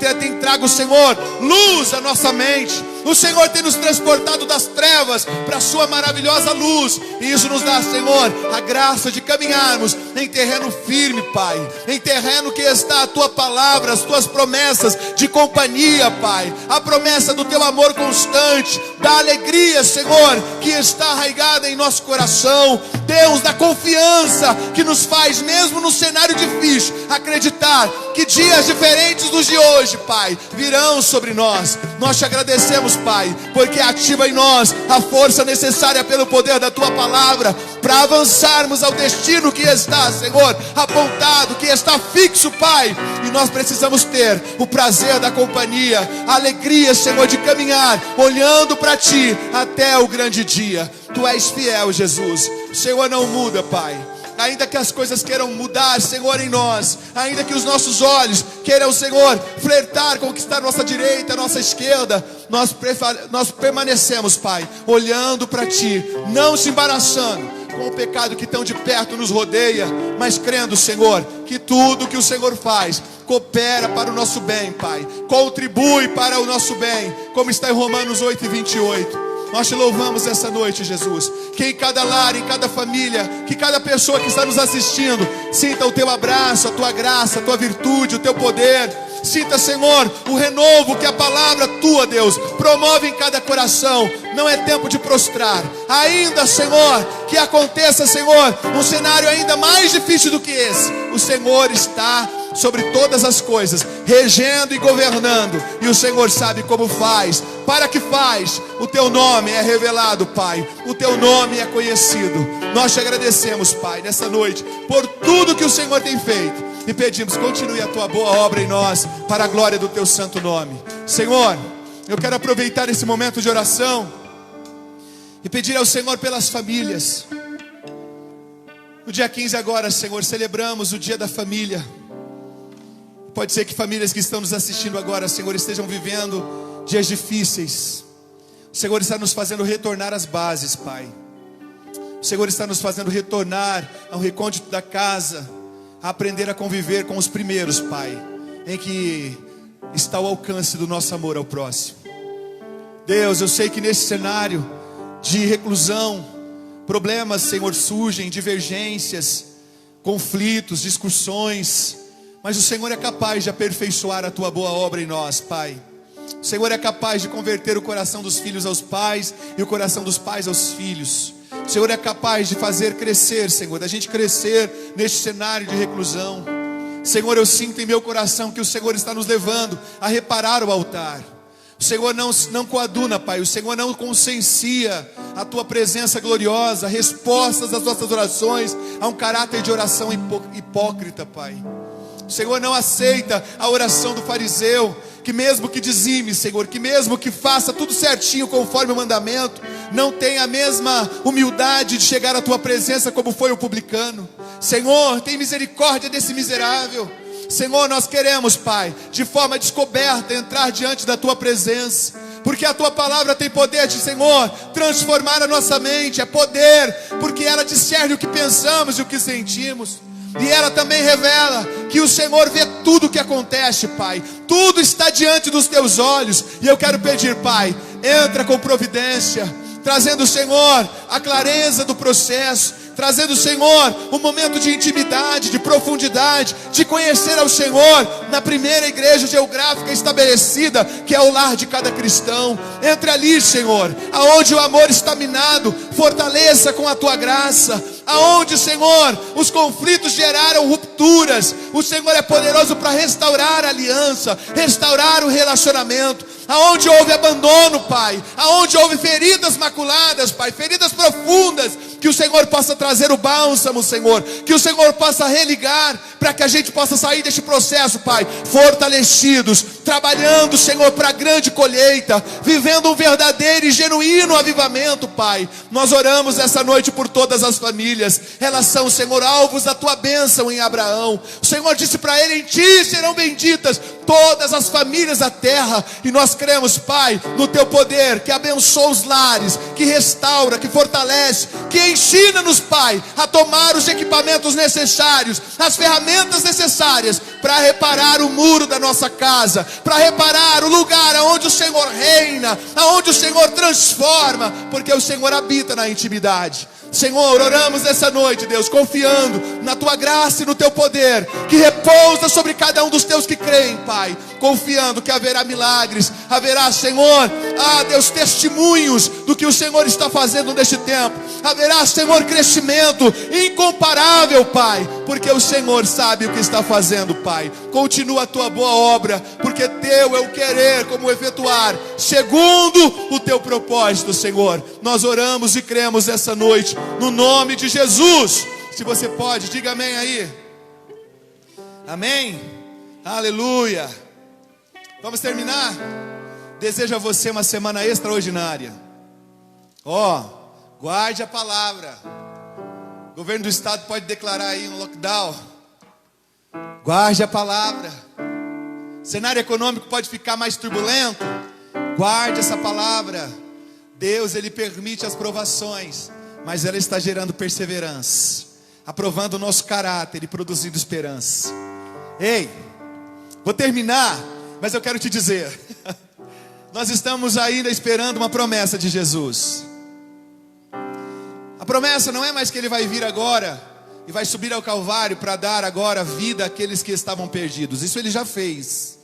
trago, Senhor, luz à nossa mente. O Senhor tem nos transportado das trevas para a sua maravilhosa luz. E isso nos dá, Senhor, a graça de caminharmos em terreno firme, Pai. Em terreno que está a Tua palavra, as Tuas promessas de companhia, Pai. A promessa do Teu amor constante, da alegria, Senhor, que está arraigada em nosso coração. Deus, da confiança que nos faz, mesmo no cenário difícil, acreditar que dias diferentes dos de hoje, Pai, virão sobre nós. Nós te agradecemos, Pai, porque ativa em nós a força necessária pelo poder da Tua palavra para avançarmos ao destino que está, Senhor, apontado, que está fixo, Pai. E nós precisamos ter o prazer da companhia, a alegria, Senhor, de caminhar olhando para Ti até o grande dia. Tu és fiel, Jesus. O Senhor não muda, Pai. Ainda que as coisas queiram mudar, Senhor, em nós, ainda que os nossos olhos queiram, Senhor, flertar com o que está à nossa direita, à nossa esquerda, nós permanecemos, Pai, olhando para Ti, não se embaraçando com o pecado que tão de perto nos rodeia, mas crendo, Senhor, que tudo que o Senhor faz coopera para o nosso bem, Pai, contribui para o nosso bem, como está em Romanos 8:28. Nós te louvamos essa noite, Jesus. Que em cada lar, em cada família, que cada pessoa que está nos assistindo sinta o Teu abraço, a Tua graça, a Tua virtude, o Teu poder. Sinta, Senhor, o renovo que a palavra Tua, Deus, promove em cada coração. Não é tempo de prostrar. Ainda, Senhor, que aconteça, Senhor, um cenário ainda mais difícil do que esse. O Senhor está sobre todas as coisas, regendo e governando. E o Senhor sabe como faz, para que faz. O Teu nome é revelado, Pai. O Teu nome é conhecido. Nós te agradecemos, Pai, nessa noite, por tudo que o Senhor tem feito. E pedimos, continue a Tua boa obra em nós, para a glória do Teu santo nome. Senhor, eu quero aproveitar esse momento de oração e pedir ao Senhor pelas famílias. No dia 15 agora, Senhor, celebramos o dia da família. Pode ser que famílias que estão nos assistindo agora, Senhor, estejam vivendo dias difíceis. O Senhor está nos fazendo retornar às bases, Pai. O Senhor está nos fazendo retornar ao recôndito da casa, a aprender a conviver com os primeiros, Pai, em que está o alcance do nosso amor ao próximo. Deus, eu sei que nesse cenário de reclusão, problemas, Senhor, surgem, divergências, conflitos, discussões, mas o Senhor é capaz de aperfeiçoar a Tua boa obra em nós, Pai. O Senhor é capaz de converter o coração dos filhos aos pais e o coração dos pais aos filhos. O Senhor é capaz de fazer crescer, Senhor, da gente crescer neste cenário de reclusão. Senhor, eu sinto em meu coração que o Senhor está nos levando a reparar o altar. O Senhor não coaduna, Pai. O Senhor não consciencia a tua presença gloriosa, respostas às nossas orações, a um caráter de oração hipócrita, Pai. O Senhor não aceita a oração do fariseu, que mesmo que dizime, Senhor, que mesmo que faça tudo certinho conforme o mandamento, não tem a mesma humildade de chegar à tua presença como foi o publicano. Senhor, tem misericórdia desse miserável. Senhor, nós queremos, Pai, de forma descoberta, entrar diante da tua presença, porque a tua palavra tem poder de, Senhor, transformar a nossa mente. É poder, porque ela discerne o que pensamos e o que sentimos. E ela também revela que o Senhor vê tudo o que acontece, Pai. Tudo está diante dos teus olhos. E eu quero pedir, Pai, entra com providência, trazendo, Senhor, a clareza do processo, trazendo, Senhor, um momento de intimidade, de profundidade, de conhecer ao Senhor na primeira igreja geográfica estabelecida, que é o lar de cada cristão. Entre ali, Senhor, aonde o amor está minado, fortaleça com a tua graça. Aonde, Senhor, os conflitos geraram rupturas, o Senhor é poderoso para restaurar a aliança, restaurar o relacionamento. Aonde houve abandono, Pai, aonde houve feridas maculadas, Pai, feridas profundas, que o Senhor possa trazer o bálsamo, Senhor, que o Senhor possa religar, para que a gente possa sair deste processo, Pai, fortalecidos, trabalhando, Senhor, para a grande colheita, vivendo um verdadeiro e genuíno avivamento, Pai. Nós oramos essa noite por todas as famílias, elas são, Senhor, alvos da tua bênção em Abraão. O Senhor disse para ele: em ti serão benditas todas as famílias da terra, e nós cremos, Pai, no teu poder, que abençoa os lares, que restaura, que fortalece, que ensina-nos, Pai, a tomar os equipamentos necessários, as ferramentas necessárias, para reparar o muro da nossa casa, para reparar o lugar onde o Senhor reina, onde o Senhor transforma, porque o Senhor habita na intimidade. Senhor, oramos essa noite, Deus, confiando na tua graça e no teu poder, que repousa sobre cada um dos teus que creem, Pai, confiando que haverá milagres, haverá, Senhor, Deus, testemunhos do que o Senhor está fazendo neste tempo, haverá, Senhor, crescimento incomparável, Pai, porque o Senhor sabe o que está fazendo, Pai. Continua a tua boa obra, porque teu é o querer como efetuar, segundo o teu propósito, Senhor. Nós oramos e cremos essa noite, no nome de Jesus. Se você pode, diga amém aí. Amém? Aleluia. Vamos terminar? Desejo a você uma semana extraordinária. Guarde a palavra. O governo do estado pode declarar aí um lockdown. Guarde a palavra. O cenário econômico pode ficar mais turbulento. Guarde essa palavra. Deus, Ele permite as provações, mas ela está gerando perseverança, aprovando o nosso caráter e produzindo esperança. Ei, vou terminar, mas eu quero te dizer, nós estamos ainda esperando uma promessa de Jesus. A promessa não é mais que Ele vai vir agora e vai subir ao Calvário para dar agora vida àqueles que estavam perdidos. Isso Ele já fez.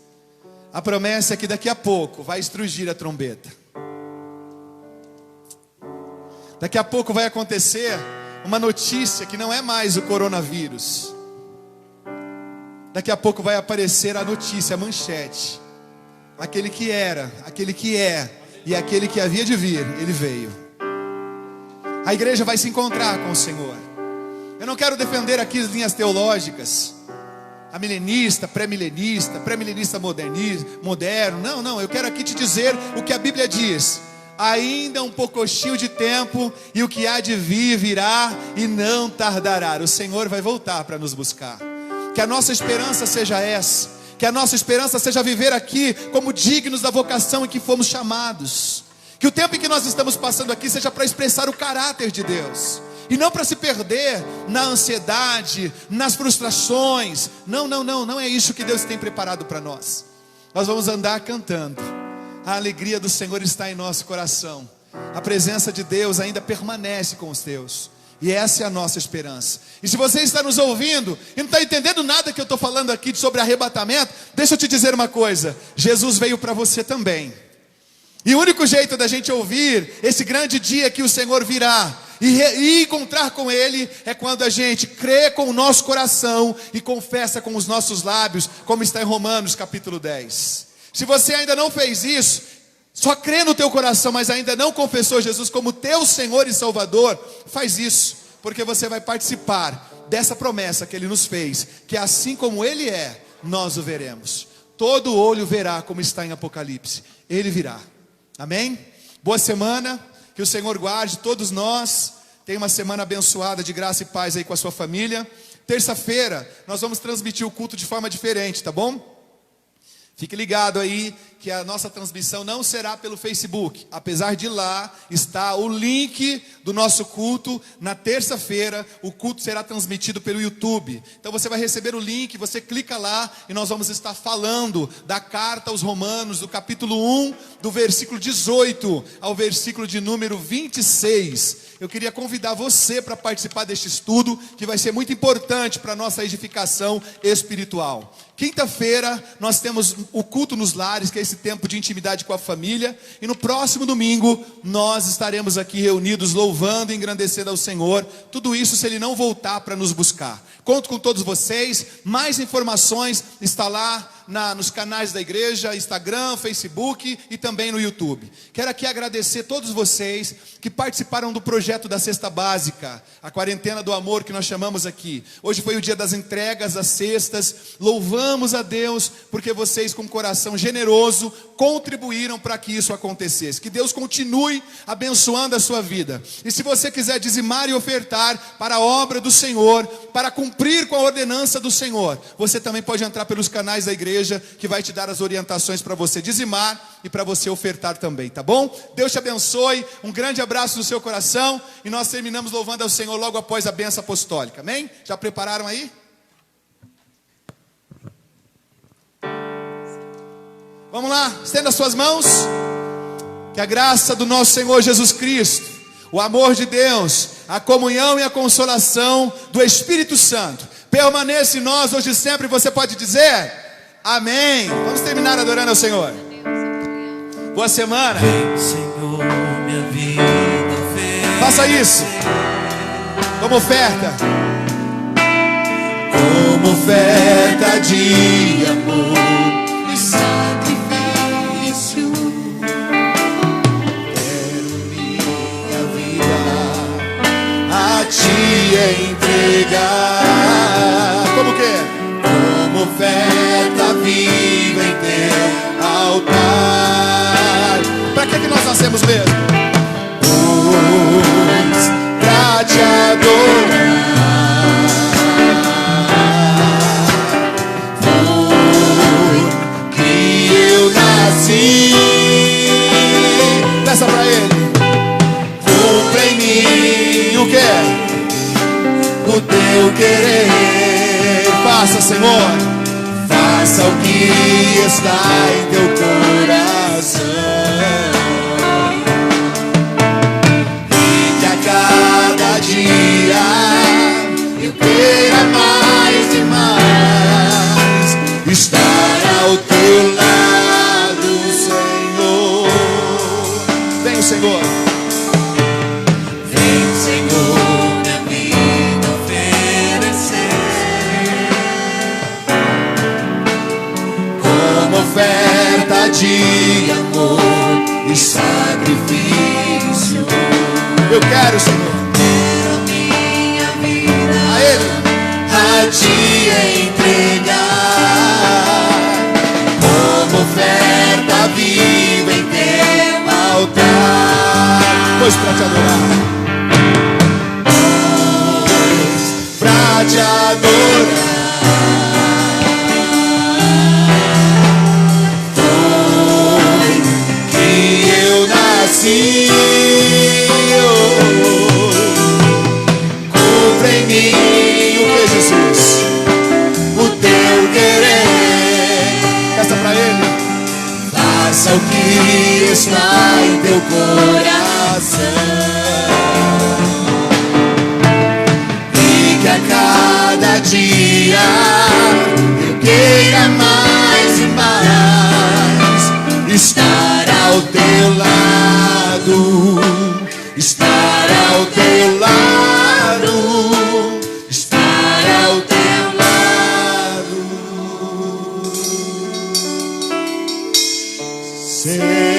A promessa é que daqui a pouco vai estrugir a trombeta. Daqui a pouco vai acontecer uma notícia que não é mais o coronavírus. Daqui a pouco vai aparecer a notícia, a manchete. Aquele que era, aquele que é e aquele que havia de vir, ele veio. A igreja vai se encontrar com o Senhor. Eu não quero defender aqui as linhas teológicas, a milenista, pré-milenista moderno. Não, eu quero aqui te dizer o que a Bíblia diz. Ainda um pouquinho de tempo, e o que há de vir virá e não tardará. O Senhor vai voltar para nos buscar. Que a nossa esperança seja essa. Que a nossa esperança seja viver aqui como dignos da vocação em que fomos chamados. Que o tempo em que nós estamos passando aqui seja para expressar o caráter de Deus, e não para se perder na ansiedade, nas frustrações. Não é isso que Deus tem preparado para nós. Nós vamos andar cantando. A alegria do Senhor está em nosso coração. A presença de Deus ainda permanece com os teus. E essa é a nossa esperança. E se você está nos ouvindo e não está entendendo nada que eu estou falando aqui sobre arrebatamento, deixa eu te dizer uma coisa. Jesus veio para você também. E o único jeito da gente ouvir esse grande dia que o Senhor virá e encontrar com Ele é quando a gente crê com o nosso coração e confessa com os nossos lábios, como está em Romanos capítulo 10. Se você ainda não fez isso, só crê no teu coração, mas ainda não confessou Jesus como teu Senhor e Salvador, faz isso, porque você vai participar dessa promessa que Ele nos fez, que assim como Ele é, nós o veremos. Todo olho verá, como está em Apocalipse, Ele virá. Amém? Boa semana, que o Senhor guarde todos nós. Tenha uma semana abençoada de graça e paz aí com a sua família. Terça-feira nós vamos transmitir o culto de forma diferente, tá bom? Fique ligado aí que a nossa transmissão não será pelo Facebook. Apesar de lá estar o link do nosso culto, na terça-feira o culto será transmitido pelo YouTube. Então você vai receber o link, você clica lá e nós vamos estar falando da carta aos Romanos, do capítulo 1, do versículo 18 ao versículo de número 26. Eu queria convidar você para participar deste estudo, que vai ser muito importante para a nossa edificação espiritual. Quinta-feira nós temos o culto nos lares, que é esse tempo de intimidade com a família. E no próximo domingo nós estaremos aqui reunidos louvando e engrandecendo ao Senhor. Tudo isso se Ele não voltar para nos buscar. Conto com todos vocês. Mais informações está lá nos canais da igreja, Instagram, Facebook e também no YouTube. Quero aqui agradecer todos vocês que participaram do projeto da Cesta Básica, a quarentena do amor que nós chamamos aqui. Hoje foi o dia das entregas das cestas. Louvamos a Deus porque vocês, com coração generoso, contribuíram para que isso acontecesse. Que Deus continue abençoando a sua vida. E se você quiser dizimar e ofertar para a obra do Senhor, para cumprir com a ordenança do Senhor, você também pode entrar pelos canais da igreja, que vai te dar as orientações para você dizimar e para você ofertar também, tá bom? Deus te abençoe, um grande abraço no seu coração, e nós terminamos louvando ao Senhor logo após a bênção apostólica, amém? Já prepararam aí? Vamos lá, estenda suas mãos. Que a graça do nosso Senhor Jesus Cristo, o amor de Deus, a comunhão e a consolação do Espírito Santo permaneça em nós hoje e sempre. Você pode dizer amém. Vamos terminar adorando ao Senhor. Boa semana. Vem, Senhor, minha vida oferecer. Faça isso como oferta. Como oferta de amor e sacrifício. Quero minha vida a Te entregar. Como que? Como oferta viva em Teu altar. Para que nós nascemos mesmo? Pois pra Te adorar. Peça pra Ele. Cumpra em mim o que? o Teu querer. Faça, Senhor. Faça o que está em Teu coração. E que a cada dia eu queira mais e mais estar ao Teu lado, Senhor. Vem, Senhor. Vem, Senhor, minha vida oferecer como oferta de amor e sacrifício. Eu quero, Senhor. Quero minha vida A Ele. a Te entregar como oferta viva em Teu altar. Pois pra Te adorar. Pra Te adorar. Foi que eu nasci. Cumpra em mim O que, Jesus? o Teu querer. Peça pra Ele. Faça o que está em Teu coração. E que a cada dia eu queira mais e mais estar ao Teu lado. Estar ao Teu lado. Estar ao Teu lado. Senhor.